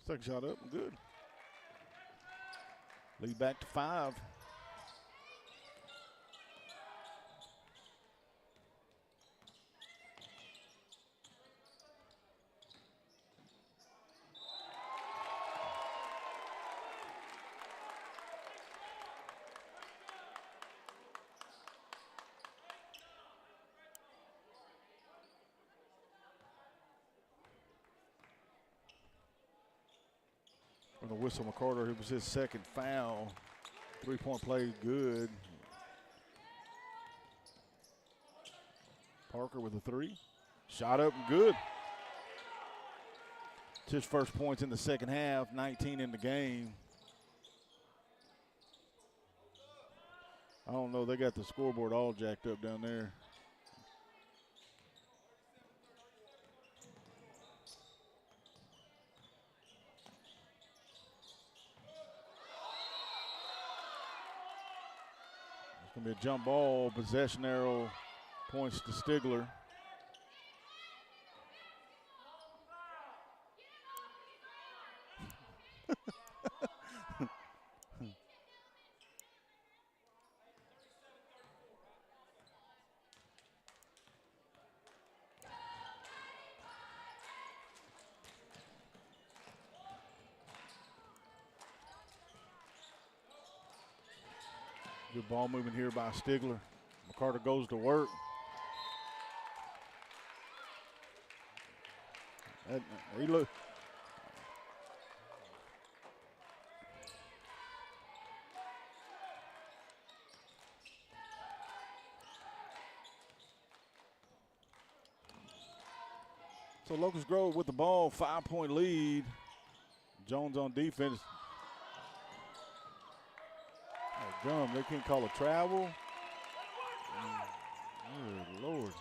Second shot up, good. Lead back to 5. Going to whistle McCarter. It was his second foul. 3-point play, good. Parker with a 3. Shot up and good. It's his first points in the second half, 19 in the game. I don't know, they got the scoreboard all jacked up down there. It's going to be a jump ball, possession arrow, points to Stigler. Good ball movement here by Stigler. McCarter goes to work. He look. So Locust Grove with the ball, 5-point lead. Jones on defense. Oh, gum, they can't call a travel. Good Lord.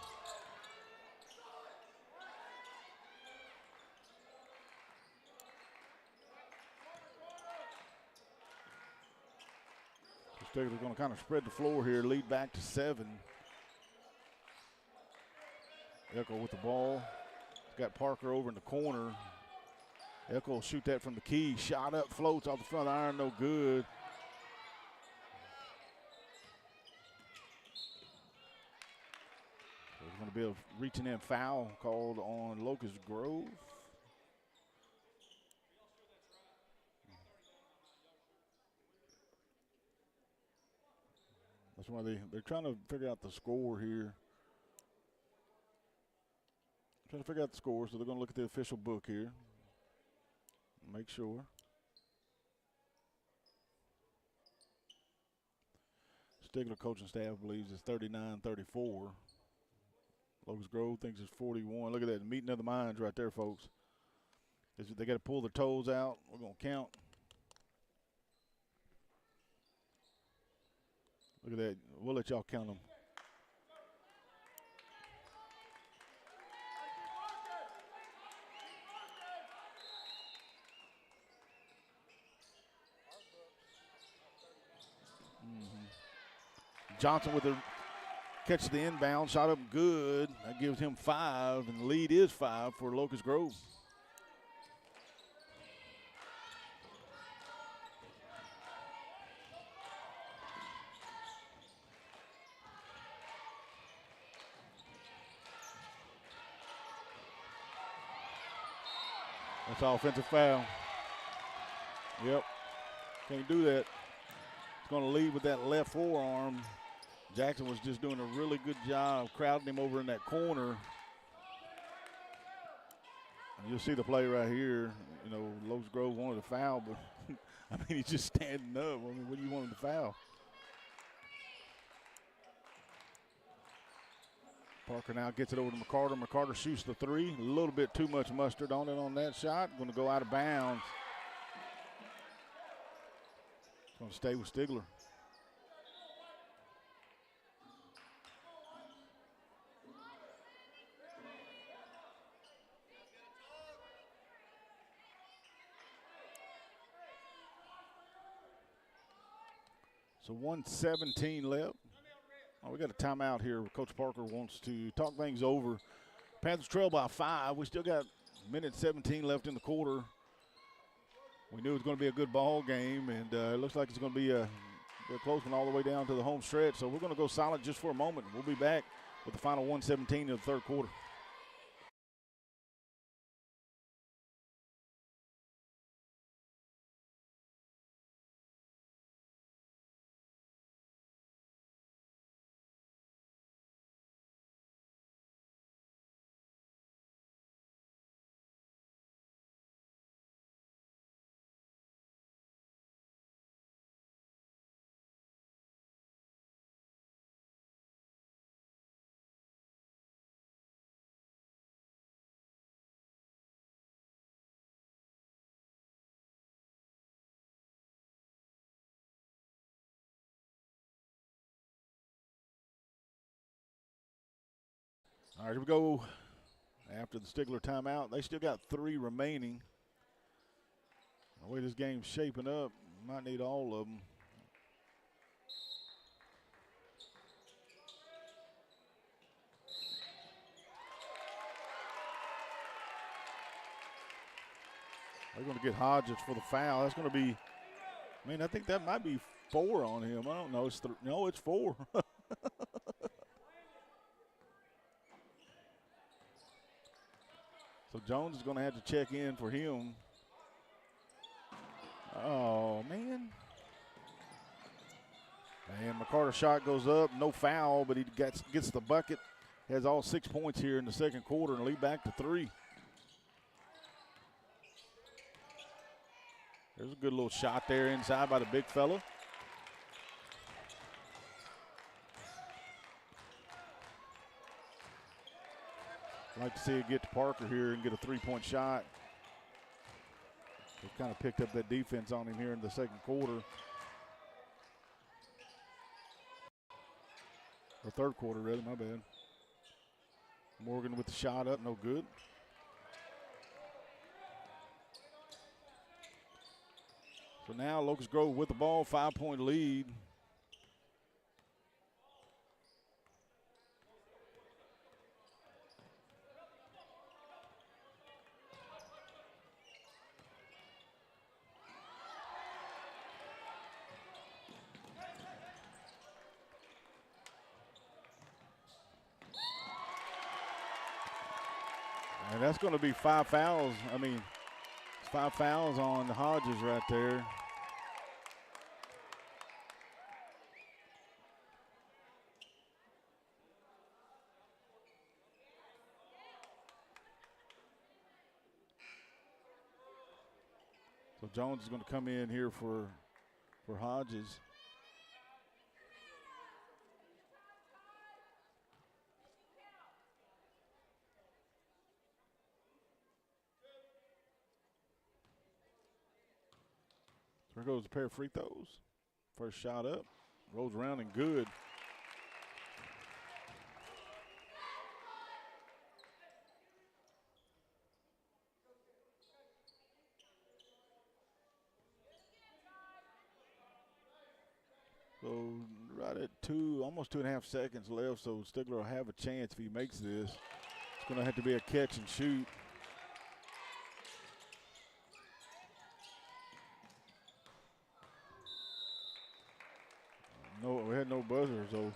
Stigler's going to kind of spread the floor here, lead back to 7. Echo with the ball. Got Parker over in the corner. Echo will shoot that from the key. Shot up, floats off the front iron, no good. There's going to be a reaching in foul called on Locust Grove. That's why they're trying to figure out the score here. Trying to figure out the score, so they're going to look at the official book here. Make sure. Stigler coaching staff believes it's 39-34. Locust Grove thinks it's 41. Look at that, meeting of the minds right there, folks. They got to pull their toes out. We're going to count. Look at that. We'll let y'all count them. Johnson with the catch the inbound, shot up good. That gives him 5, and the lead is 5 for Locust Grove. That's an offensive foul. Yep, can't do that. It's going to lead with that left forearm. Jackson was just doing a really good job crowding him over in that corner. And you'll see the play right here. You know, Locust Grove wanted a foul, but I mean, he's just standing up. I mean, what do you want him to foul? Parker now gets it over to McCarter. McCarter shoots the 3. A little bit too much mustard on it on that shot. Going to go out of bounds. Going to stay with Stigler. So 1:17 left. Oh, we got a timeout here. Coach Parker wants to talk things over. Panthers trail by 5. We still got minute 17 left in the quarter. We knew it was going to be a good ball game, and it looks like it's going to be a close one all the way down to the home stretch. So we're going to go silent just for a moment. We'll be back with the final 1:17 of the third quarter. All right, here we go. After the Stigler timeout, they still got 3 remaining. The way this game's shaping up, might need all of them. They're going to get Hodges for the foul. That's going to be, I mean, I think that might be 4 on him. I don't know. No, it's 4. So Jones is going to have to check in for him. Oh, man. And McCarter's shot goes up. No foul, but he gets the bucket. Has all 6 points here in the second quarter and lead back to 3. There's a good little shot there inside by the big fella. Like to see it get to Parker here and get a three-point shot. They've kind of picked up that defense on him here in the second quarter. Or third quarter, rather, my bad. Morgan with the shot up, no good. So now Locust Grove with the ball, 5-point lead. And that's going to be 5 fouls. I mean, 5 fouls on Hodges right there. So Jones is going to come in here for Hodges. There goes a pair of free throws. First shot up, rolls around and good. So right at almost 2.5 seconds left, so Stigler will have a chance if he makes this. It's going to have to be a catch and shoot. No, we had no buzzer, so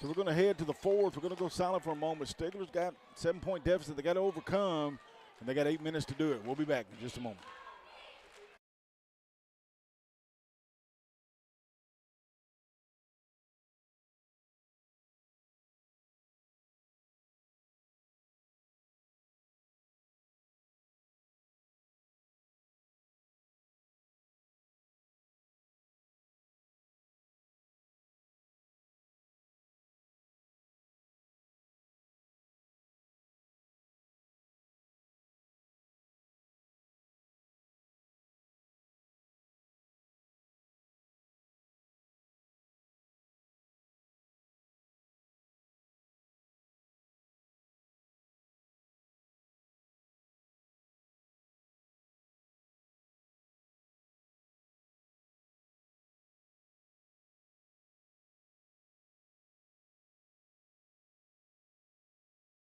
we're going to head to the fourth. We're going to go silent for a moment. Stigler's got 7-point deficit they got to overcome, and they got 8 minutes to do it. We'll be back in just a moment.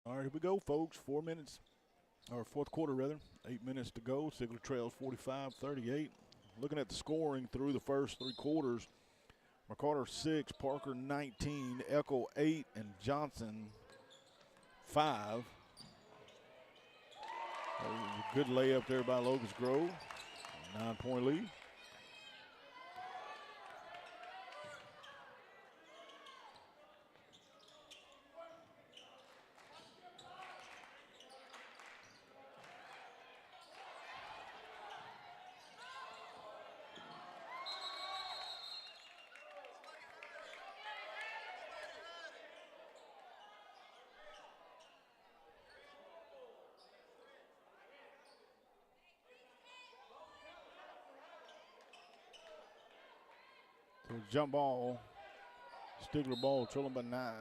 All right, here we go, folks. 4 minutes, or fourth quarter, rather. 8 minutes to go. Stigler trails 45-38. Looking at the scoring through the first 3 quarters, McCarter 6, Parker 19, Eckel 8, and Johnson 5. A good layup there by Locust Grove. 9-point lead. So jump ball. Stigler ball trailing by 9.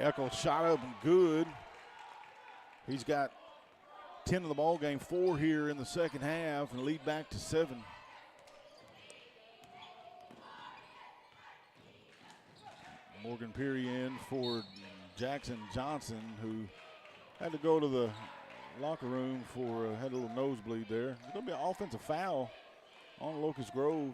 Eckel shot up and good. He's got 10 in the ball game, 4 here in the second half, and lead back to 7. Morgan Peary in for Jackson Johnson, who had to go to the locker room for had a little nosebleed there. There's going to be an offensive foul on Locust Grove.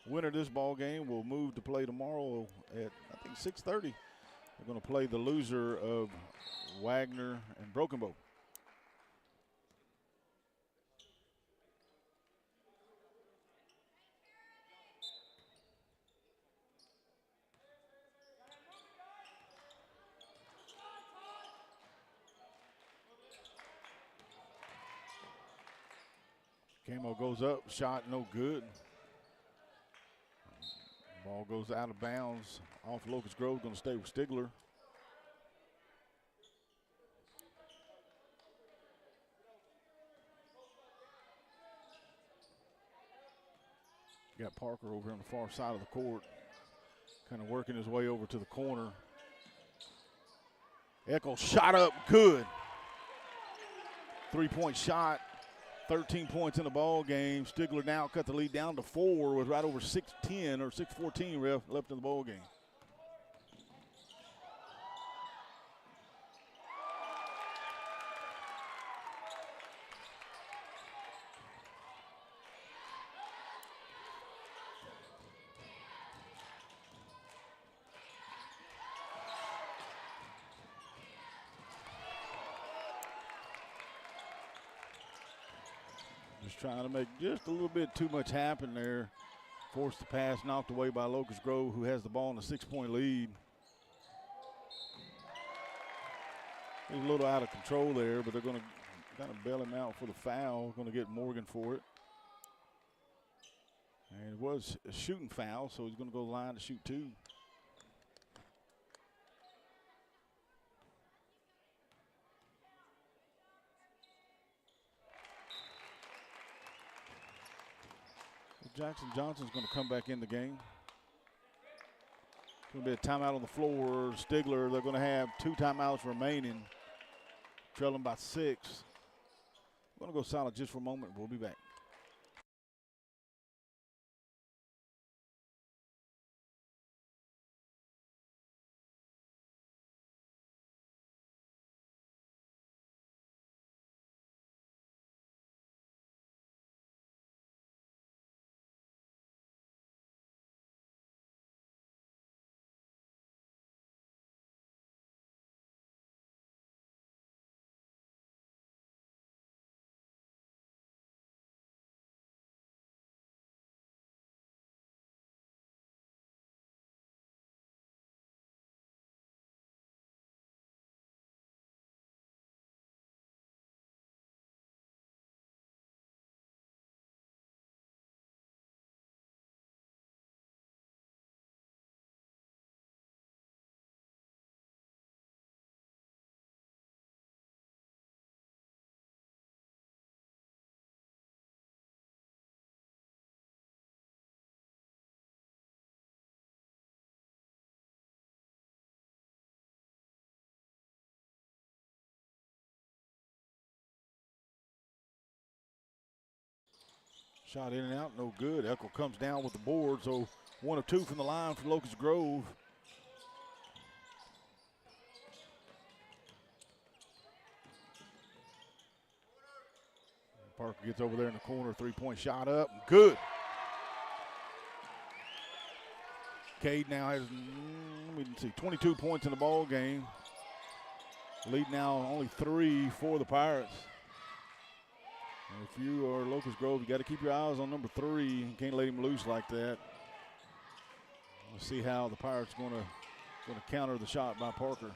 Winner of this ball game will move to play tomorrow at, I think, 6:30 They're going to play the loser of Wagner and Broken Bow. Camo goes up, shot no good. Ball goes out of bounds off Locust Grove, going to stay with Stigler. Got Parker over on the far side of the court, kind of working his way over to the corner. Eckel shot up good. 3-point shot, 13 points in the ball game. Stigler now cut the lead down to 4 with right over 6:10 or 6:14 left in the ball game. Just trying to make just a little bit too much happen there. Forced the pass, knocked away by Locust Grove, who has the ball in a 6-point lead. He's a little out of control there, but they're going to kind of bail him out for the foul. Going to get Morgan for it. And it was a shooting foul, so he's going to go to the line to shoot 2. Jackson Johnson's going to come back in the game. It's going to be a timeout on the floor. Stigler, they're going to have 2 timeouts remaining, trailing by 6. We're going to go silent just for a moment. We'll be back. Shot in and out, no good. Eckel comes down with the board, so 1 of 2 from the line for Locust Grove. Parker gets over there in the corner, 3-point shot up, good. Cade now has, 22 points in the ball game. Lead now only 3 for the Pirates. And if you are Locust Grove, you got to keep your eyes on number 3. You can't let him loose like that. We'll see how the Pirates going to counter the shot by Parker.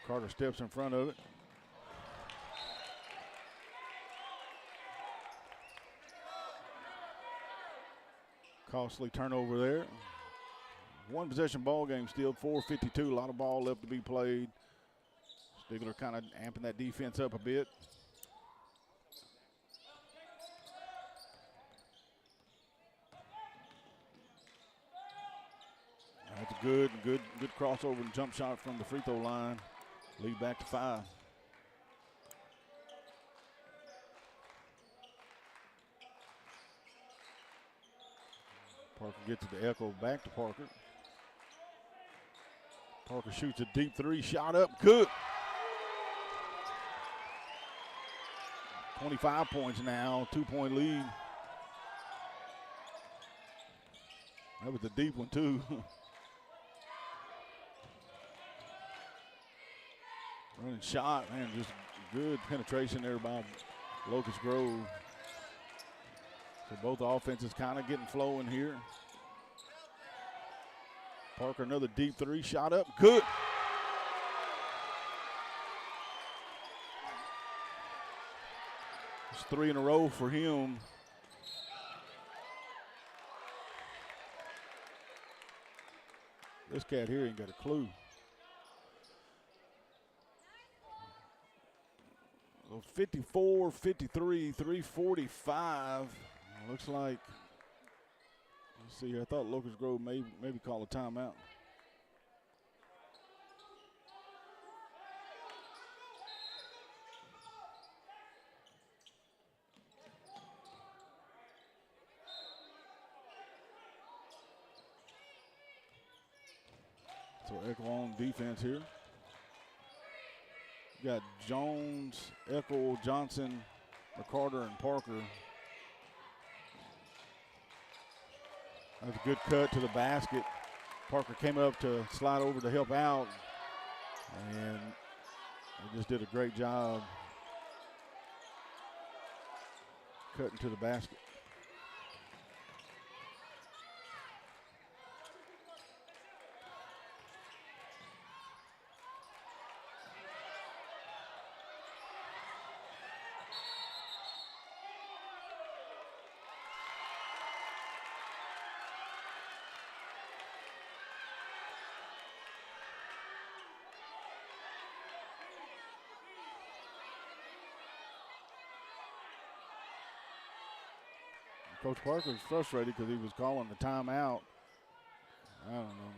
Carter steps in front of it. Costly turnover there. 1 possession ball game still, 4:52. A lot of ball left to be played. Stigler kind of amping that defense up a bit. That's a good crossover and jump shot from the free throw line. Lead back to 5. Parker gets it to Eckel, back to Parker. Parker shoots a deep 3, shot up, good. 25 points now, 2-point lead. That was a deep one, too. Running shot, man, just good penetration there by Locust Grove. So both offenses kind of getting flowing here. Parker, another deep three, shot up, good. It's 3 in a row for him. This cat here ain't got a clue. 54, 53, 3:45. Looks like, let's see here. I thought Locust Grove maybe call a timeout. So Echo on defense here. You got Jones, Echo, Johnson, McCarter, and Parker. That's a good cut to the basket. Parker came up to slide over to help out, and they just did a great job cutting to the basket. Coach Parker was frustrated because he was calling the timeout. I don't know.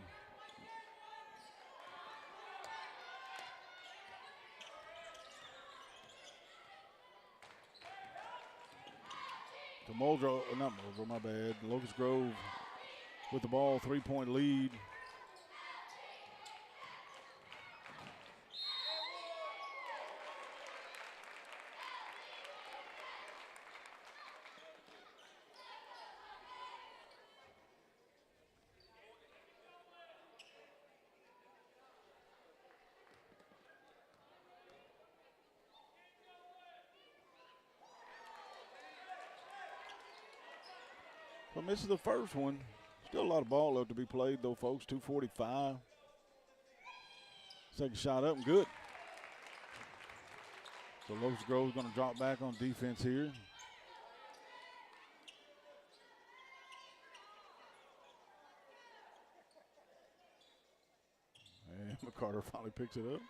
To Muldrow, not Muldrow, my bad. Locust Grove with the ball, 3-point lead. Well, this is the first one. Still a lot of ball left to be played, though, folks. 2:45. Second shot up and good. So Locust Grove's going to drop back on defense here. And McCarter finally picks it up.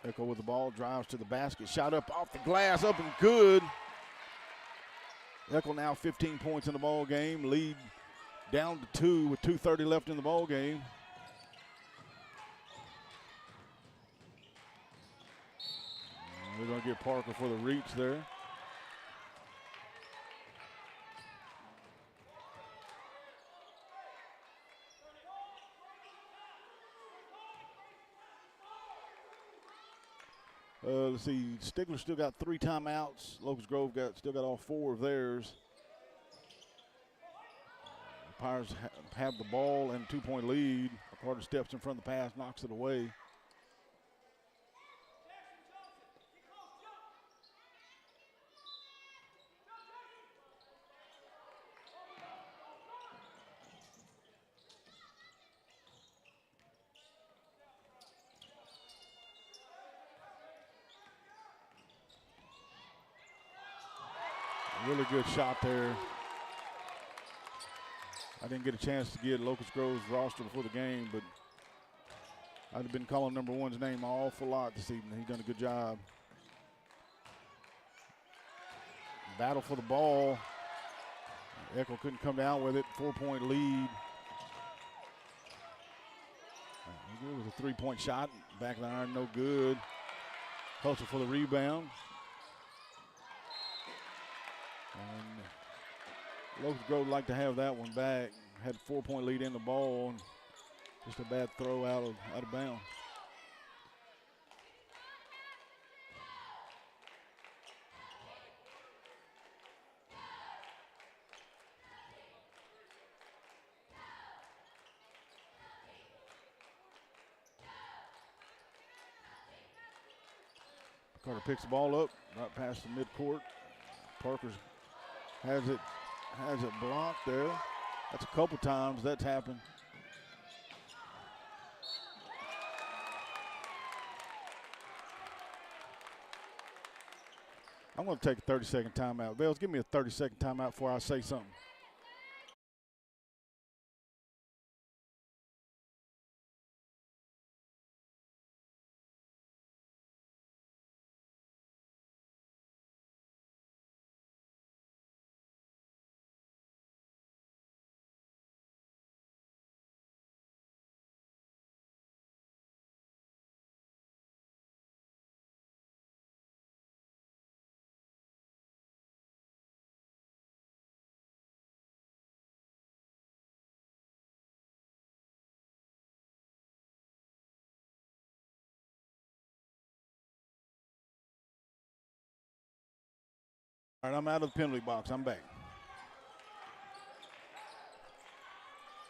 Echo with the ball, drives to the basket, shot up off the glass, up and good. Echo now 15 points in the ball game, lead down to 2 with 2:30 left in the ball game. We're going to get Parker for the reach there. Let's see, Stigler still got 3 timeouts. Locust Grove still got all 4 of theirs. The Pirates have the ball and 2-point lead. Carter steps in front of the pass, knocks it away. Really good shot there. I didn't get a chance to get Locust Grove's roster before the game, but I'd have been calling number 1's name an awful lot this evening. He's done a good job. Battle for the ball. Echo couldn't come down with it. 4-point lead. It was a 3-point shot. Back of the iron, no good. Hustle for the rebound. And Locust Grove would like to have that one back. Had a 4-point lead in the ball, and just a bad throw out of bounds. Carter picks the ball up right past the midcourt. Parker has it blocked there. That's a couple times that's happened. I'm going to take a 30-second timeout. Bells, give me a 30-second timeout before I say something. All right, I'm out of the penalty box. I'm back.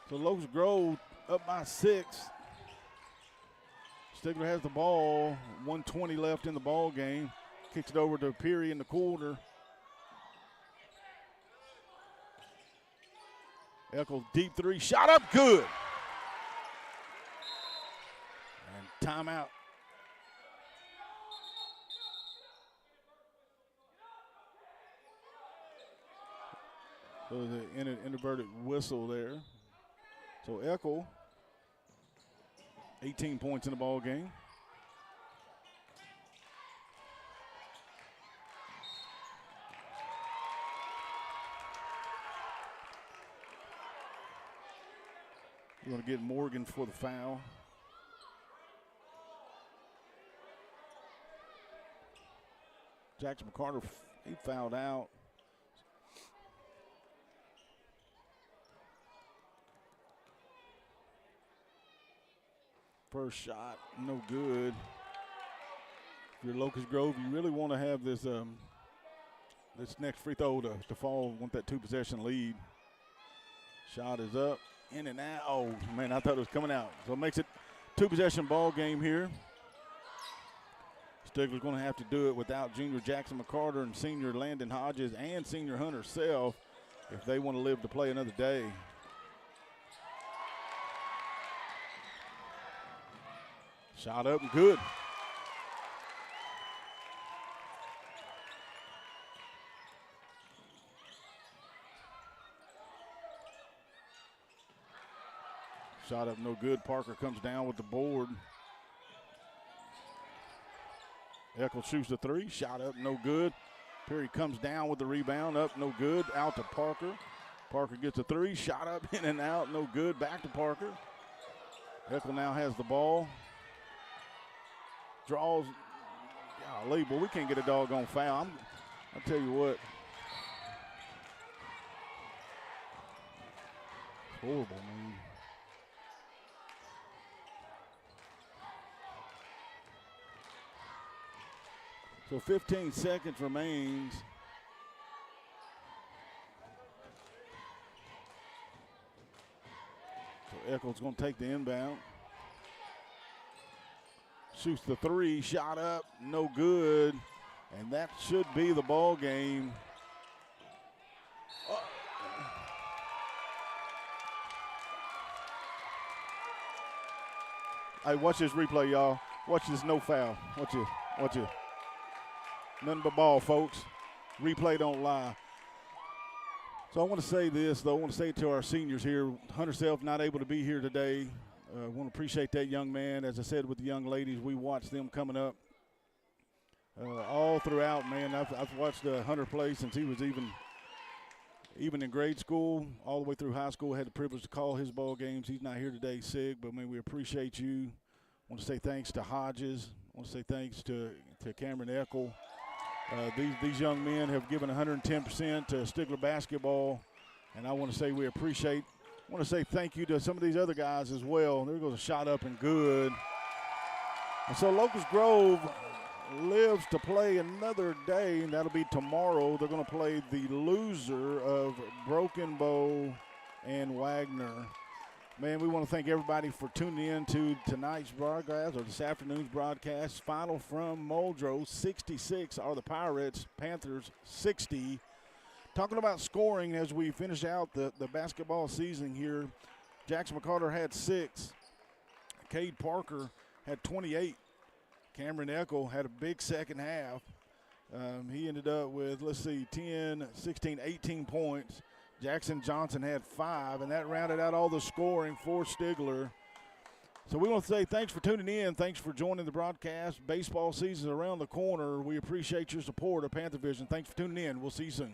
So Locust Grove up by 6. Stigler has the ball. 1:20 left in the ball game. Kicks it over to Peary in the corner. Eccles deep three. Shot up good. And timeout. So the inverted whistle there. So Eckel, 18 points in the ball game. We're going to get Morgan for the foul. Jackson McCarter, he fouled out. First shot, no good. If you're Locust Grove, you really want to have this this next free throw to fall, want that 2-possession lead. Shot is up, in and out. Oh, man, I thought it was coming out. So it makes it 2-possession ball game here. Stigler's going to have to do it without junior Jackson McCarter and senior Landon Hodges and senior Hunter Self if they want to live to play another day. Shot up and good. Shot up no good. Parker comes down with the board. Eccles shoots the three. Shot up no good. Perry comes down with the rebound. Up no good. Out to Parker. Parker gets a three. Shot up in and out. No good. Back to Parker. Eccles now has the ball. Draws. Golly, boy, we can't get a doggone foul. I'll tell you what. Horrible, man. So 15 seconds remains. So Eccles going to take the inbound. Shoots the three, shot up, no good. And that should be the ball game. Oh. Hey, watch this replay, y'all. Watch this no foul. Watch it. Nothing but ball, folks. Replay don't lie. So I want to say this, though. I want to say it to our seniors here. Hunter Self not able to be here today. I want to appreciate that young man. As I said with the young ladies, we watched them coming up all throughout, man. I've watched Hunter play since he was even in grade school, all the way through high school. I had the privilege to call his ball games. He's not here today, sick, but, man, we appreciate you. I want to say thanks to Hodges. I want to say thanks to Cameron Eckel. These young men have given 110% to Stigler basketball, and I want to say we appreciate. I want to say thank you to some of these other guys as well. There goes a shot up and good. And so Locust Grove lives to play another day, and that'll be tomorrow. They're going to play the loser of Broken Bow and Wagner. Man, we want to thank everybody for tuning in to tonight's broadcast or this afternoon's broadcast. Final from Muldrow, 66 are the Pirates, Panthers 60. Talking about scoring as we finish out the basketball season here, Jackson McCarter had 6. Cade Parker had 28. Cameron Eckel had a big second half. He ended up with, 10, 16, 18 points. Jackson Johnson had 5, and that rounded out all the scoring for Stigler. So we want to say thanks for tuning in. Thanks for joining the broadcast. Baseball season is around the corner. We appreciate your support of Panther Vision. Thanks for tuning in. We'll see you soon.